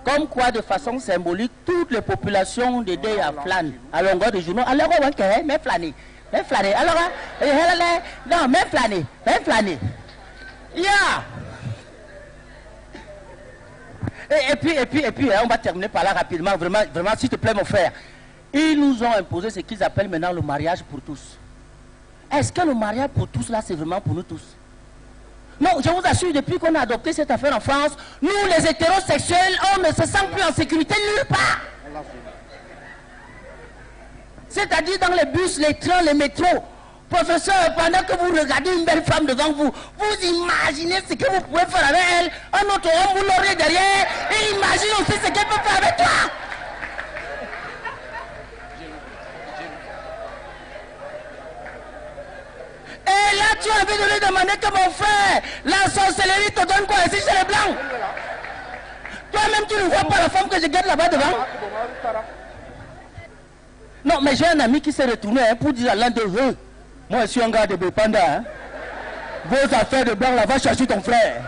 Comme quoi, de façon symbolique, toutes les populations de Déa flânent à longueur de journaux. Alors, on va mais flâner. Alors, non, mais flâner. Yeah. Et puis, on va terminer par là rapidement. Vraiment, s'il te plaît, mon frère. Ils nous ont imposé ce qu'ils appellent maintenant le mariage pour tous. Est-ce que le mariage pour tous, là, c'est vraiment pour nous tous? Non, je vous assure, depuis qu'on a adopté cette affaire en France, nous, les hétérosexuels, on ne se sent plus en sécurité nulle part. C'est-à-dire dans les bus, les trains, les métros. Professeur, pendant que vous regardez une belle femme devant vous, vous imaginez ce que vous pouvez faire avec elle. Un autre homme, vous l'aurez derrière, et imaginez aussi ce qu'elle peut faire avec toi. Et là, tu as envie de lui demander que mon frère, la sorcellerie te donne quoi ici chez les Blancs? Toi-même, tu ne vois pas la femme que je garde là-bas devant? Non, mais j'ai un ami qui s'est retourné pour dire à l'un de eux, moi je suis un gars de Bepanda, hein. Vos affaires de blanc là, va chercher ton frère.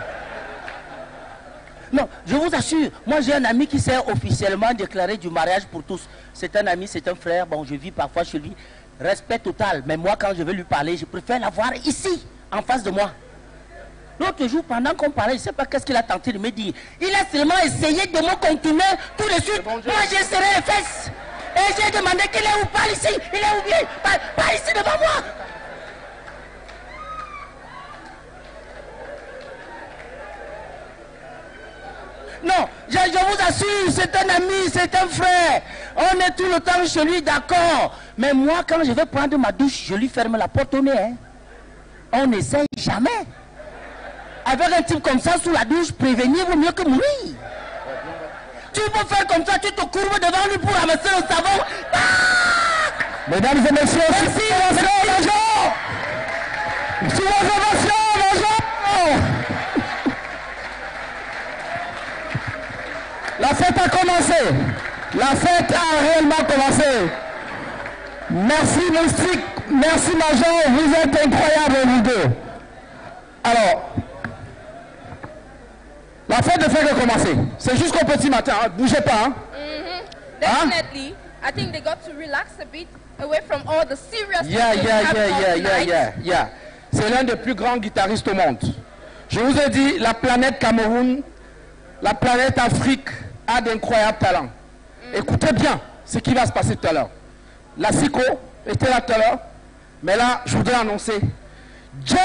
Non, je vous assure, moi j'ai un ami qui s'est officiellement déclaré du mariage pour tous. C'est un ami, c'est un frère, bon je vis parfois chez lui. Respect total, mais moi quand je vais lui parler, je préfère l'avoir ici, en face de moi. L'autre jour, pendant qu'on parlait, je ne sais pas qu'est-ce qu'il a tenté de me dire. Il a seulement essayé de me contourner tout de suite. Moi j'ai serré les fesses. Et j'ai demandé qu'il est où, parle ici, il est où bien, parle ici devant moi. Non, je vous assure, c'est un ami, c'est un frère. On est tout le temps chez lui, d'accord. Mais moi, quand je vais prendre ma douche, je lui ferme la porte au nez. Hein. On n'essaye jamais. Avec un type comme ça sous la douche, prévenir vaut mieux que mourir. Tu peux faire comme ça, tu te courbes devant lui pour ramasser le savon. Ah! Mesdames et messieurs, merci, bonjour. Sous vos ovations, bonjour. La fête a commencé. La fête a réellement commencé. Merci Moustique, merci Major, vous êtes incroyables vous deux. Alors, la fête de fête a commencé. C'est jusqu'au petit matin, hein. Bougez pas. Hein. Definitely. I think they got to relax a bit away from all the serious Yeah. C'est l'un des plus grands guitaristes au monde. Je vous ai dit, la planète Cameroun, la planète Afrique a d'incroyables talents. Écoutez bien ce qui va se passer tout à l'heure. La Sico était là tout à l'heure, mais là, je voudrais annoncer Jolou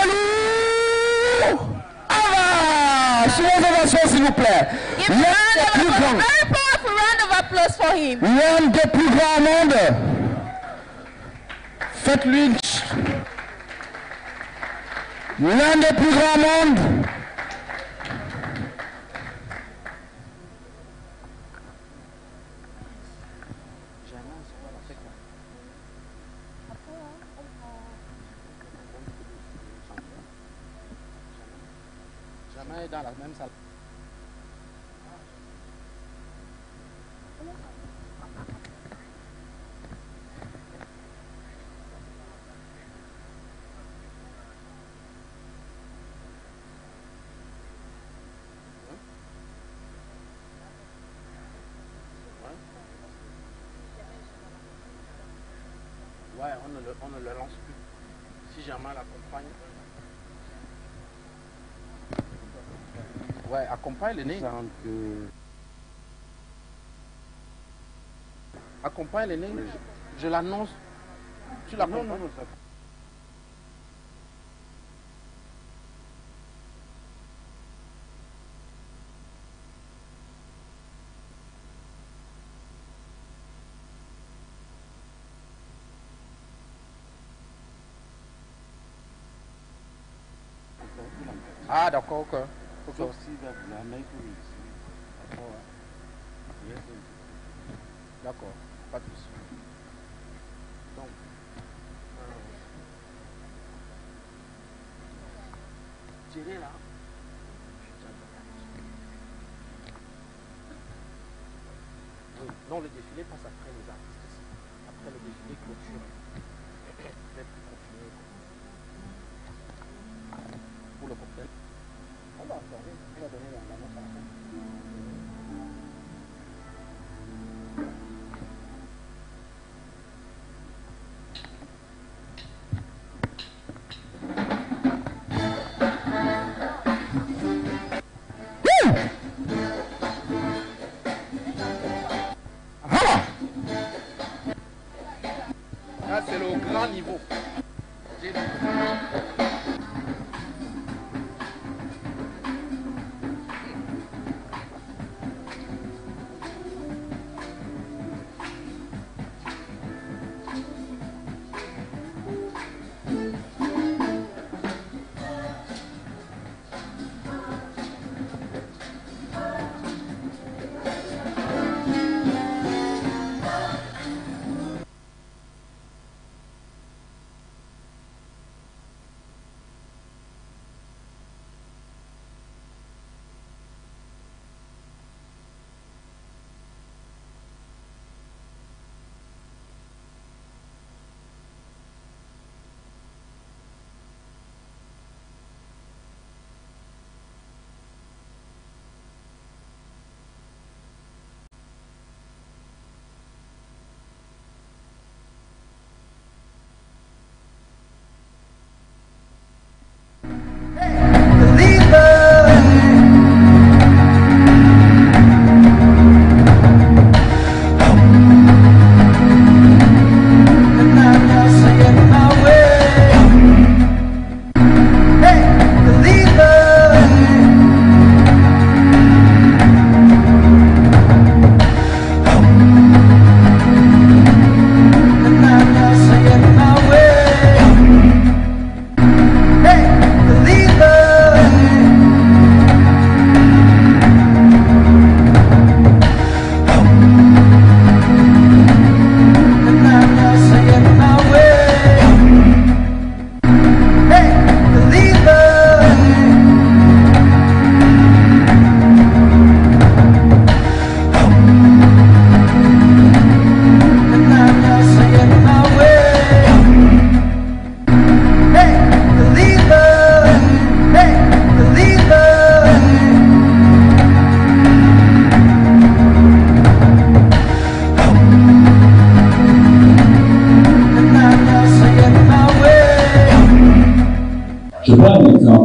Ava. Sous vos ovations, s'il vous plaît. L'un des plus grands au monde. Faites-lui l'un des plus grands au monde. Dans la même salle. Ouais, on ne le lance plus. Si jamais l'accompagne. Ouais, accompagne le nez. Accompagne le nez. Je l'annonce. Tu l'accompagnes. Non, ça... Ah, d'accord, ok. D'accord, pas de souci. Donc, tirez là. Non, le défilé passe après les artistes ici. Après le défilé clôture. Pour le cocktail. On va attendre, on va donner la annonce à la fin. Là, c'est le grand niveau. J'ai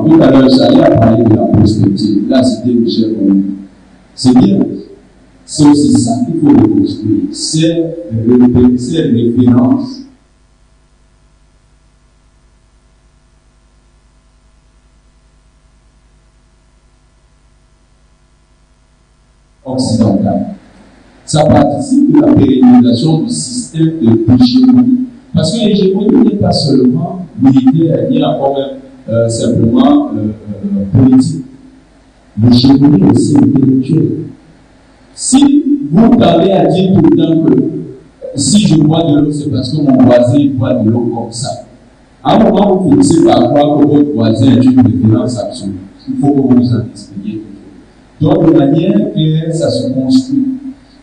tout à l'heure, Charlie a parlé de la prospective. Là, c'était Michel Colomb. C'est bien. C'est aussi ça qu'il faut reconstruire. C'est références. Occidentale. Ça participe de la pérennisation du système de l'hégémonie. Parce que l'hégémonie n'est pas seulement militaire, ni encore même simplement politique. L'hégémonie est aussi intellectuelle. Si vous parlez à dire tout le temps que si je bois de l'eau, c'est parce que mon voisin boit de l'eau comme ça. À un moment, vous finissez par croire que votre voisin est une référence absolue. Il faut que vous vous en expliquiez toujours. Donc, de manière que ça se construit.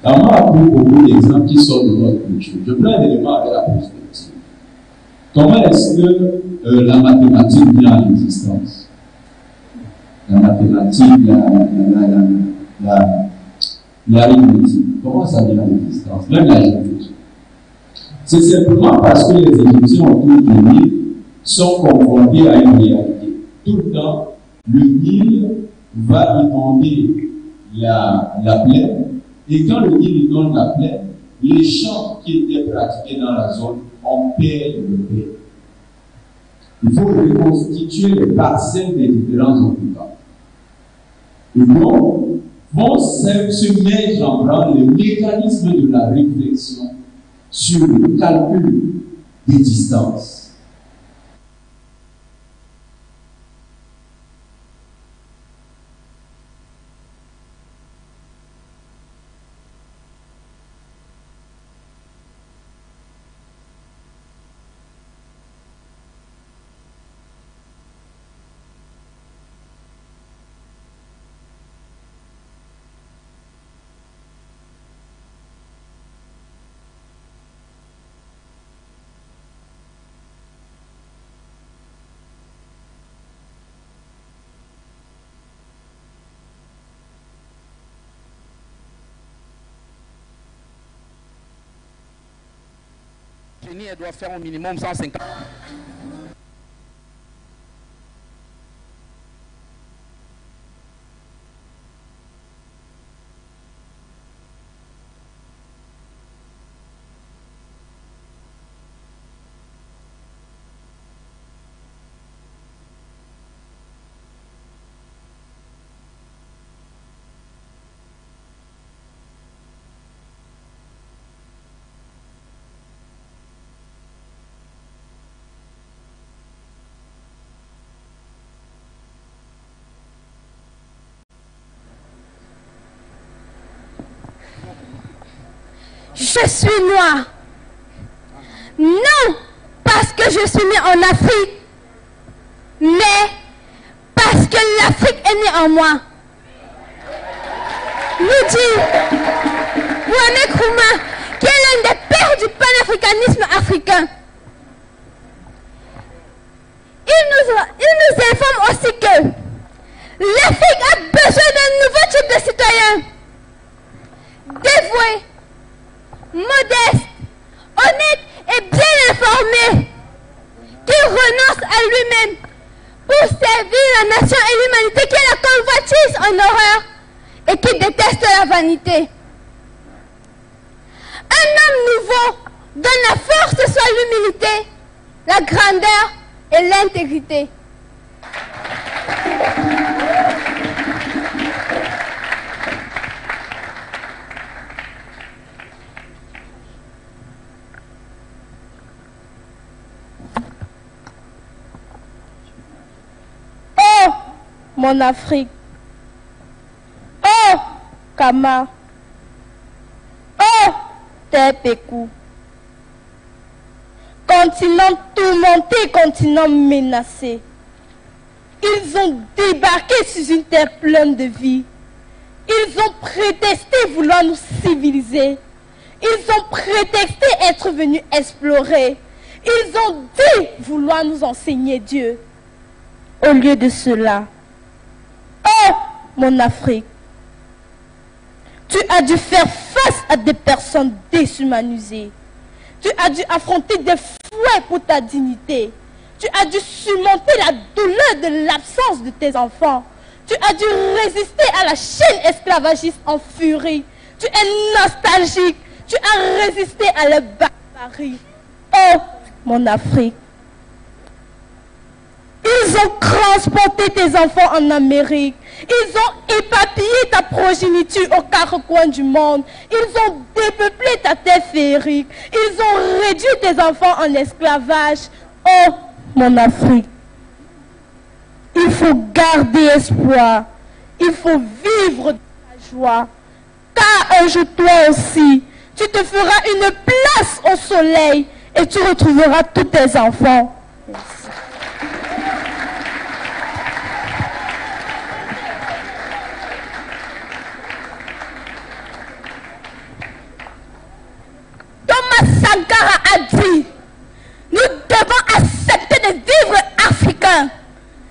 Alors, moi, j'ai pris beaucoup d'exemples qui sortent de notre culture. Je prends un élément avec la perspective. Comment est-ce que la mathématique vient à l'existence? La mathématique, l'arithmétique, comment ça vient à l'existence? Même la géométrie. C'est simplement parce que les Égyptiens autour du Nil sont confrontés à une réalité. Tout le temps, le Nil va inonder la plaine, et quand le Nil inonde la plaine, les champs qui étaient pratiqués dans la zone en perd le paix. Il faut reconstituer les parcelles des différents occupants. Et donc, vont se mettre en branle le mécanisme de la réflexion sur le calcul des distances. Elle doit faire au minimum 150. Je suis noir. Non parce que je suis né en Afrique, mais parce que l'Afrique est née en moi. Nous dit Kwame Nkrumah, qui est l'un des pères du panafricanisme africain. Il nous informe aussi que l'Afrique a besoin d'un nouveau type de citoyen, dévoué, modeste, honnête et bien informé, qui renonce à lui-même pour servir la nation et l'humanité, qui est la convoitise en horreur et qui déteste la vanité. Un homme nouveau donne la force soit l'humilité, la grandeur et l'intégrité. Oh, mon Afrique. Oh, Kama. Oh, Tepeku. Continent tourmenté, continent menacé. Ils ont débarqué sur une terre pleine de vie. Ils ont prétexté vouloir nous civiliser. Ils ont prétexté être venus explorer. Ils ont dit vouloir nous enseigner Dieu. Au lieu de cela, oh, mon Afrique, tu as dû faire face à des personnes déshumanisées. Tu as dû affronter des fouets pour ta dignité. Tu Tu as dû surmonter la douleur de l'absence de tes enfants. Tu as dû résister à la chaîne esclavagiste en furie. Tu es nostalgique. Tu as résisté à la barbarie. Oh, mon Afrique. Ils ont transporté tes enfants en Amérique. Ils ont éparpillé ta progéniture aux quatre coins du monde. Ils ont dépeuplé ta terre féerique. Ils ont réduit tes enfants en esclavage. Oh, mon Afrique. Il faut garder espoir. Il faut vivre de la joie. Car un jour, toi aussi, tu te feras une place au soleil et tu retrouveras tous tes enfants. Merci. Thomas Sankara a dit, nous devons accepter de vivre africain.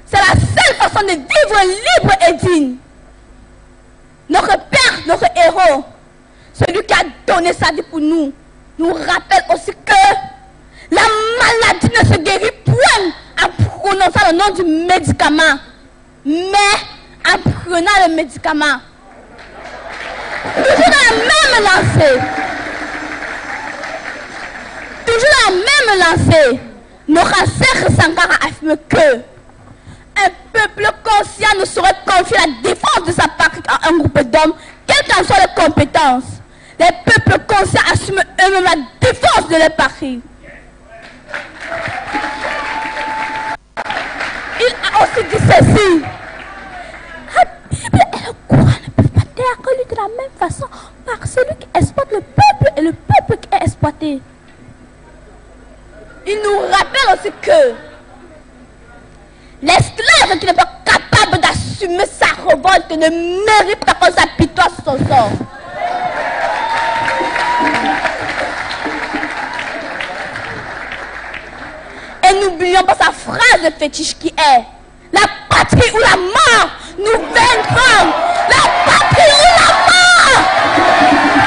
C'est la seule façon de vivre libre et digne. Notre père, notre héros, celui qui a donné sa vie pour nous, nous rappelle aussi que la maladie ne se guérit point en prononçant le nom du médicament, mais en prenant le médicament. Toujours dans la même lancée. Toujours dans la même lancée. Noraser Sankara affirme que un peuple conscient ne saurait confier la défense de sa patrie à un groupe d'hommes, quelles qu'en soient les compétences. Les peuples conscients assument eux-mêmes la défense de leur patrie. Il a aussi dit ceci. La Bible et le Coran ne peuvent pas être relus de la même façon par celui qui exploite le peuple et le peuple qui est exploité. Il nous rappelle aussi que l'esclave qui n'est pas capable d'assumer sa révolte ne mérite pas qu'on s'apitoie sur son sort. Et n'oublions pas sa phrase fétiche qui est: la patrie ou la mort, nous vaincrons. La patrie ou la mort.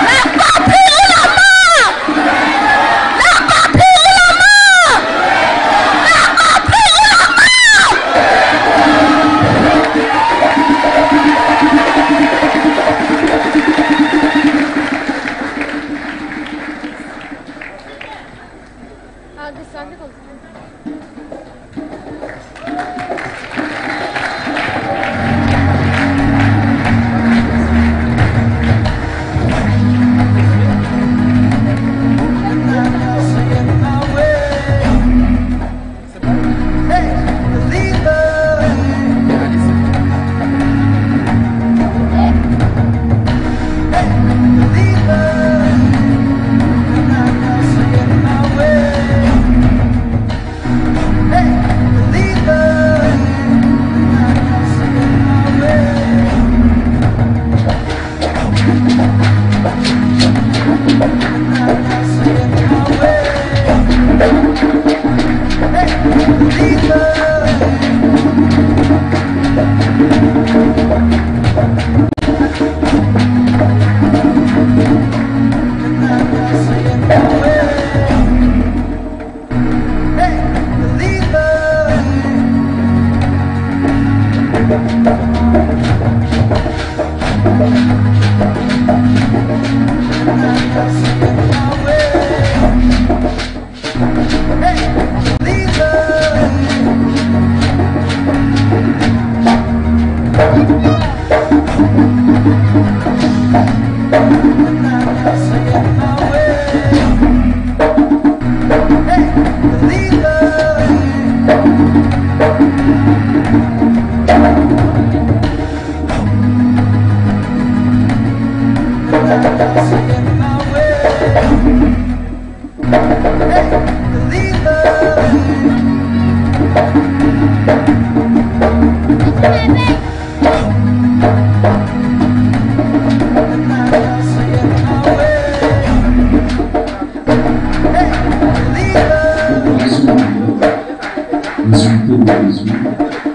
La patrie ou la mort. La patrie ou la mort. La patrie ou la mort.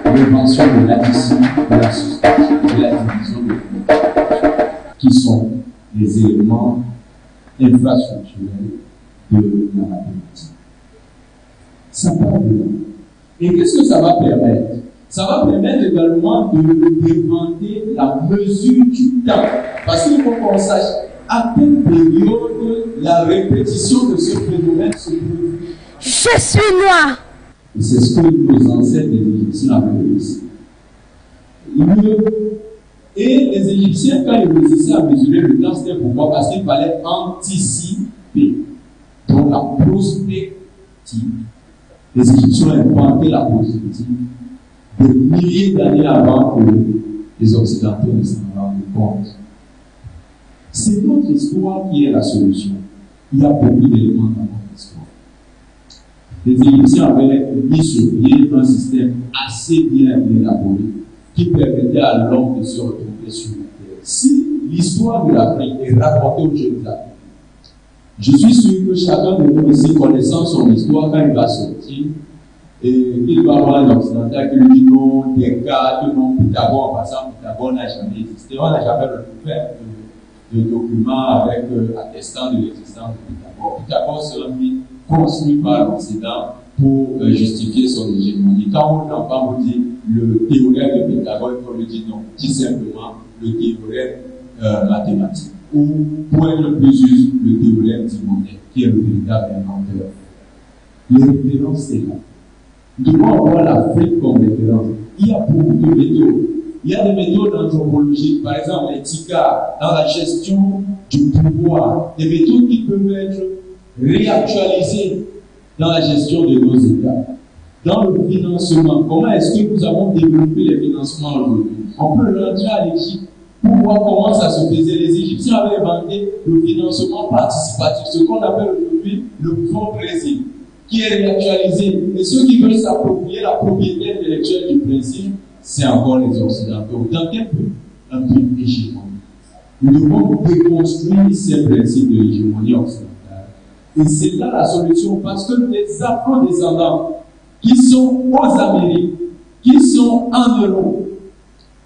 Prévention de l'addition de la société et la division de l'autre, qui sont les éléments infrastructurels de la mathématique. Ça part de là. Et qu'est-ce que ça va permettre? Ça va permettre également de demander la mesure du temps. Parce qu'il faut qu'on sache à quelle période la répétition de ce phénomène se produit. Je suis noir. Et c'est ce que nos ancêtres les Égyptiens avaient réussi. Et les Égyptiens, quand ils réussissaient à mesurer le temps, c'était pourquoi? Parce qu'il fallait anticiper. Donc la prospective. Les Égyptiens ont inventé la prospective des milliers d'années avant que les Occidentaux ne s'en rendent compte. C'est notre histoire qui est la solution. Il y a beaucoup d'éléments dans notre histoire. Les Égyptiens avaient mis sur pied un système assez bien élaboré qui permettait à l'homme de se retrouver sur la terre. Si l'histoire de l'Afrique est racontée aux jeunes Africains, je suis sûr que chacun de nous ici, connaissant son histoire, quand il va sortir, et qu'il va voir un occidental qui lui dit non, Descartes, non, Pythagore, en passant, Pythagore n'a jamais existé. On n'a jamais retrouvé de documents avec attestant de l'existence de Pythagore. Pythagore sera mis construit par l'Occident pour justifier son hégémonie. Quand on entend vous dire le théorème de Pythagore, il faut lui dire non, tout simplement le théorème mathématique. Ou, pour être le plus juste, le théorème d'Hyménée, qui est le véritable inventeur. Les références, c'est là. Nous devons avoir l'Afrique comme référence. Il y a beaucoup de méthodes. Il y a des méthodes anthropologiques, par exemple les TICA, dans la gestion du pouvoir, des méthodes qui peuvent être réactualisées dans la gestion de nos États. Dans le financement, comment est-ce que nous avons développé les financements aujourd'hui? On peut rentrer à l'Égypte pour voir comment ça se faisait. Les Égyptiens avaient inventé le financement participatif, ce qu'on appelle aujourd'hui le Fonds Brésil, qui est réactualisé. Et ceux qui veulent s'approprier la propriété intellectuelle du principe, c'est encore les Occidentaux. Dans quel but? Un but hégémonique. Nous devons déconstruire ces principes de l'hégémonie occidentale. Et c'est là la solution, parce que les afro-descendants qui sont aux Amériques, qui sont en Europe,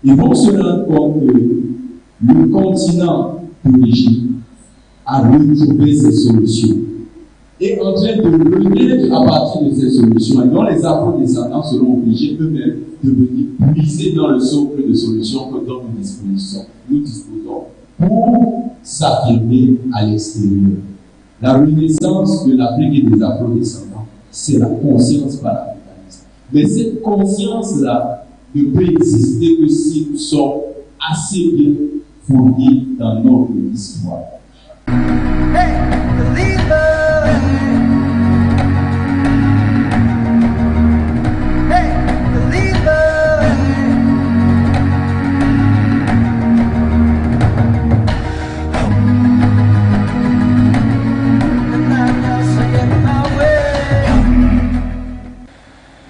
ils vont se rendre compte que le continent d'origine a retrouvé ses solutions et en train de renaître à partir de ces solutions. Et donc les afro-descendants seront obligés eux-mêmes de venir puiser dans le socle de solutions que dont nous disposons pour s'affirmer à l'extérieur. La renaissance de l'Afrique et des afro-descendants, c'est la conscience panafricaniste. Mais cette conscience-là ne peut exister que si nous sommes assez bien fournis dans notre histoire. Hey,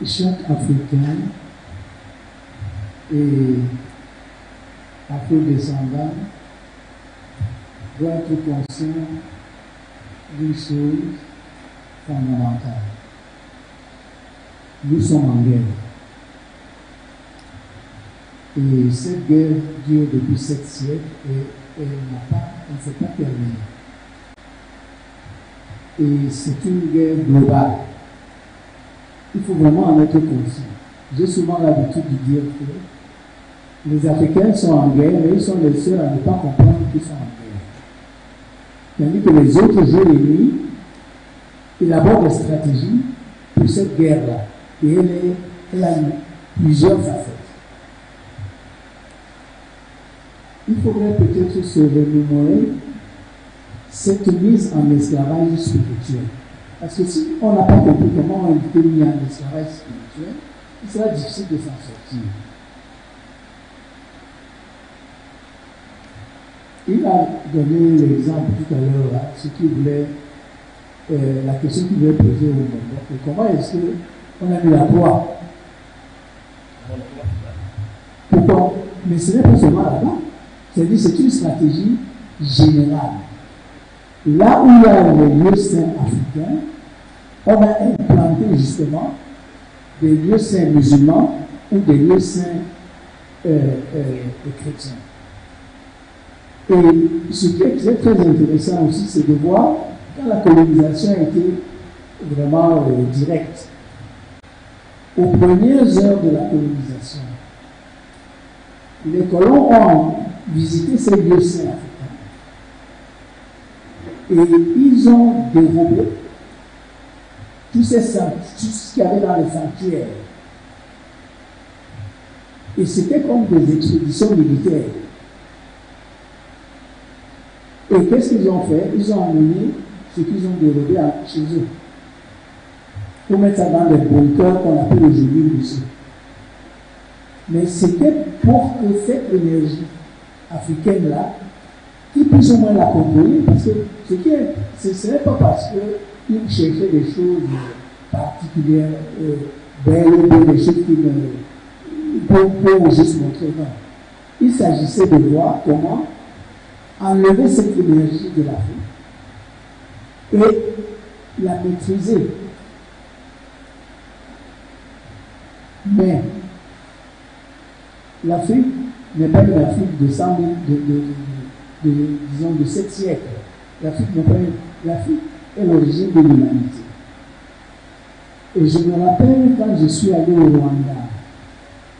chaque Africain et afro-descendant doit être conscient d'une chose fondamentale. Nous sommes en guerre. Et cette guerre dure depuis 7 siècles et elle ne s'est pas terminée. Et c'est une guerre globale. Il faut vraiment en être conscient. J'ai souvent l'habitude de dire que les Africains sont en guerre, mais ils sont les seuls à ne pas comprendre qu'ils sont en guerre. Tandis que les autres jour et nuit élaborent des stratégies pour cette guerre-là. Et elle a plusieurs facettes. Il faudrait peut-être se remémorer cette mise en esclavage spirituel. Parce que si on n'a pas compris comment on a été mis en esclavage spirituel, il sera difficile de s'en sortir. Il a donné l'exemple tout à l'heure, ce qui voulait, la question qu'il voulait poser au monde. Comment est-ce qu'on a mis la croix? Pourquoi? Mais ce n'est pas seulement là-bas. C'est-à-dire c'est une stratégie générale. Là où il y a les lieux saints africains, on a implanté justement des lieux saints musulmans ou des lieux saints chrétiens. Et ce qui est très, très intéressant aussi, c'est de voir quand la colonisation a été vraiment directe. aux premières heures de la colonisation, les colons ont visité ces lieux saints africains et ils ont dérobé tout ce qu'il y avait dans les sanctuaires. Et c'était comme des expéditions militaires. Et qu'est-ce qu'ils ont fait? Ils ont amené ce qu'ils ont dérobé chez eux. Pour mettre ça dans des bunkers qu'on appelle aujourd'hui Russie. Mais c'était pour que cette énergie africaine-là, qu'ils puissent au moins la contrôler, parce que ce n'est pas parce qu'ils cherchaient des choses particulières, belles ou des choses qui pour juste montrer, non. Il s'agissait de voir comment enlever cette énergie de l'Afrique et la maîtriser. Mais l'Afrique n'est pas une Afrique de 100 000, disons, de 7 siècles. L'Afrique n'est pas l'Afrique est l'origine de l'humanité. Et je me rappelle quand je suis allé au Rwanda,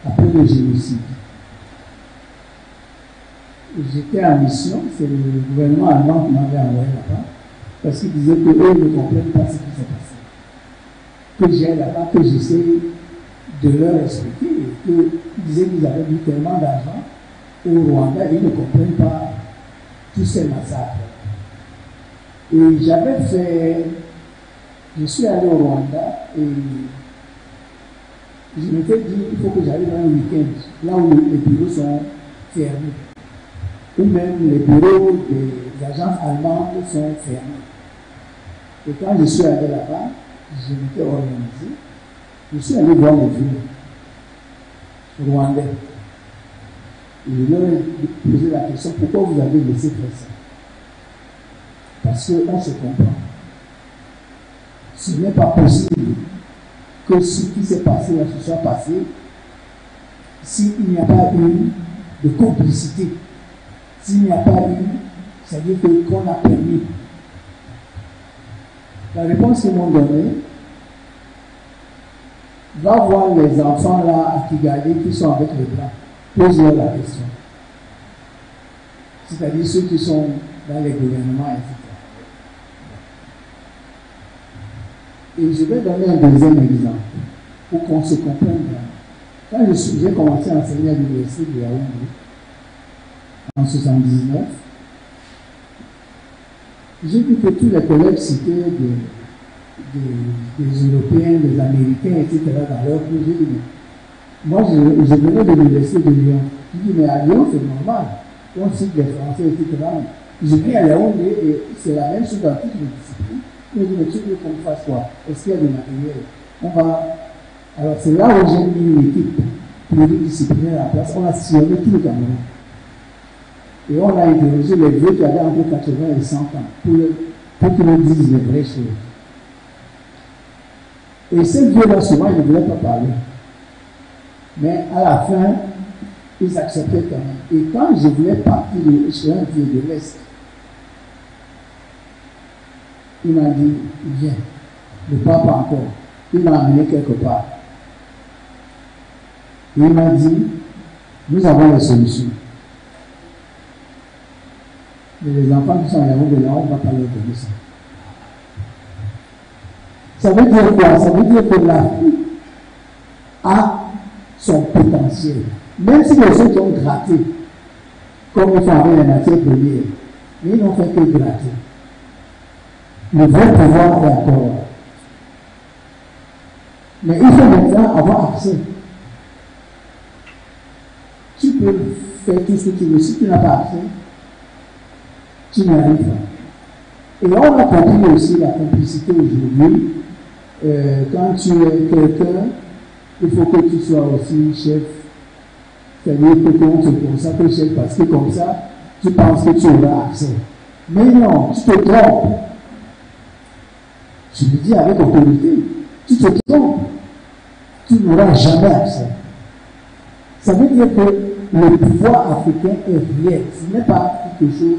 après le génocide. J'étais en mission, c'est le gouvernement allemand qui m'avait envoyé là-bas, parce qu'il disait qu'eux ne comprennent pas ce qui s'est passé. Que j'aille là-bas, que j'essaie de leur expliquer, qu'ils disaient qu'ils avaient mis tellement d'argent au Rwanda, ils ne comprennent pas tous ces massacres. Et je suis allé au Rwanda et je m'étais dit, il faut que j'arrive un week-end, là où les bureaux sont fermés. Ou même les bureaux des agences allemandes sont fermés. Et quand je suis allé là-bas, je m'étais organisé. Je suis allé voir les villes rwandais. Et je leur ai posé la question, pourquoi vous avez laissé faire ça? Parce qu'on se comprend. Ce n'est pas possible que ce qui s'est passé là, se soit passé s'il n'y a pas eu de complicité, s'il n'y a pas eu, c'est-à-dire qu'on a permis. La réponse qu'ils m'ont donnée, va voir les enfants là à Kigali qui sont avec les Blancs, pose-leur la question. C'est-à-dire ceux qui sont dans les gouvernements, etc. Et je vais donner un deuxième exemple pour qu'on se comprenne bien. Quand j'ai commencé à enseigner à l'université de Yaoundé en 1979, j'ai vu que tous les collègues citaient des Européens, des Américains, etc. dans leur cours. J'ai dit, moi je venais de l'université de Lyon. J'ai dit, mais à Lyon c'est normal. On cite les Français, etc. Je viens à Yaoundé et c'est la même chose dans toutes les disciplines. Je me dis, mais tu veux qu'on fasse quoi? Est-ce qu'il y a des matériels? Alors c'est là où j'ai mis une équipe pluridisciplinaire à la place. On a sillonné tout le Cameroun. Et on a interrogé les vieux qui avaient entre 80 et 100 ans pour qu'ils nous disent les vraies choses. Et ces vieux-là, souvent, ils ne voulaient pas parler. Mais à la fin, ils acceptaient quand même. Et quand je voulais partir chez un vieux de l'Est, il m'a dit, viens, ne pars pas encore. Il m'a amené quelque part. Et il m'a dit, nous avons les solutions. Mais les enfants qui sont à Yaoundé, là, on ne va pas leur donner ça. Ça veut dire quoi? Ça veut dire que l'Afrique a son potentiel. Même si les autres ont gratté, comme ils font avec les matières premières, mais ils n'ont fait que gratter. Le vrai pouvoir est encore là. Mais il faut maintenant avoir accès. Tu peux faire tout ce que tu veux. Si tu n'as pas accès, tu n'y arrives pas. Et on a compris aussi la complicité aujourd'hui. Quand tu es quelqu'un, il faut que tu sois aussi chef. C'est-à-dire que on te consacre chef parce que comme ça, tu penses que tu auras accès. Mais non, tu te trompes. Je le dis avec autorité. Tu te trompes. Tu n'auras jamais accès. Ça veut dire que le pouvoir africain est réel. Ce n'est pas quelque chose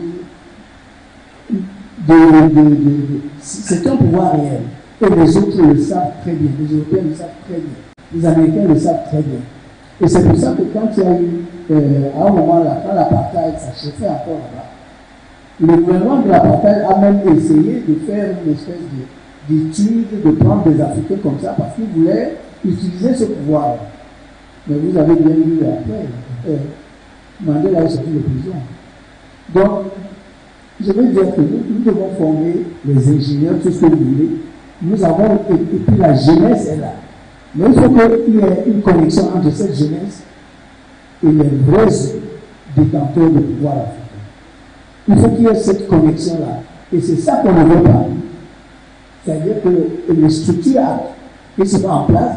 c'est un pouvoir réel. Et les autres le savent très bien. Les Européens le savent très bien. Les Américains le savent très bien. Et c'est pour ça que quand il y a eu, à un moment là, quand l'apartheid s'achevait encore là-bas, le gouvernement de l'apartheid a même essayé de faire une espèce d'étude, de prendre des Africains comme ça, parce qu'ils voulaient utiliser ce pouvoir. Mais vous avez bien vu après, Mandela est sorti de prison. Donc, je veux dire que nous devons former les ingénieurs, tout ce que vous voulez. Nous avons, et puis la jeunesse est là. Mais il faut qu'il y ait une connexion entre cette jeunesse et les vrais détenteurs de pouvoir africain. Il faut qu'il y ait cette connexion-là. Et c'est ça qu'on ne veut pas. C'est-à-dire que les structures qui se mettent en place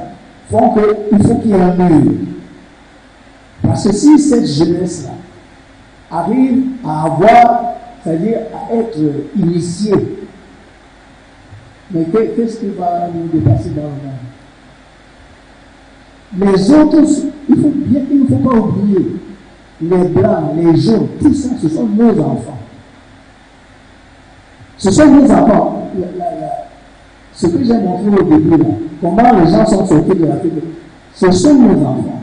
font qu'il faut qu'il y ait un mur. Parce que si cette jeunesse-là arrive à avoir, c'est-à-dire à être initiée, mais qu'est-ce qui va nous dépasser dans le monde? Les autres, il ne faut pas oublier, les blancs, les jaunes, tout ça, ce sont nos enfants. Ce sont nos enfants. Ce que j'ai montré au début, là, comment les gens sont sortis de l'Afrique, ce sont nos enfants.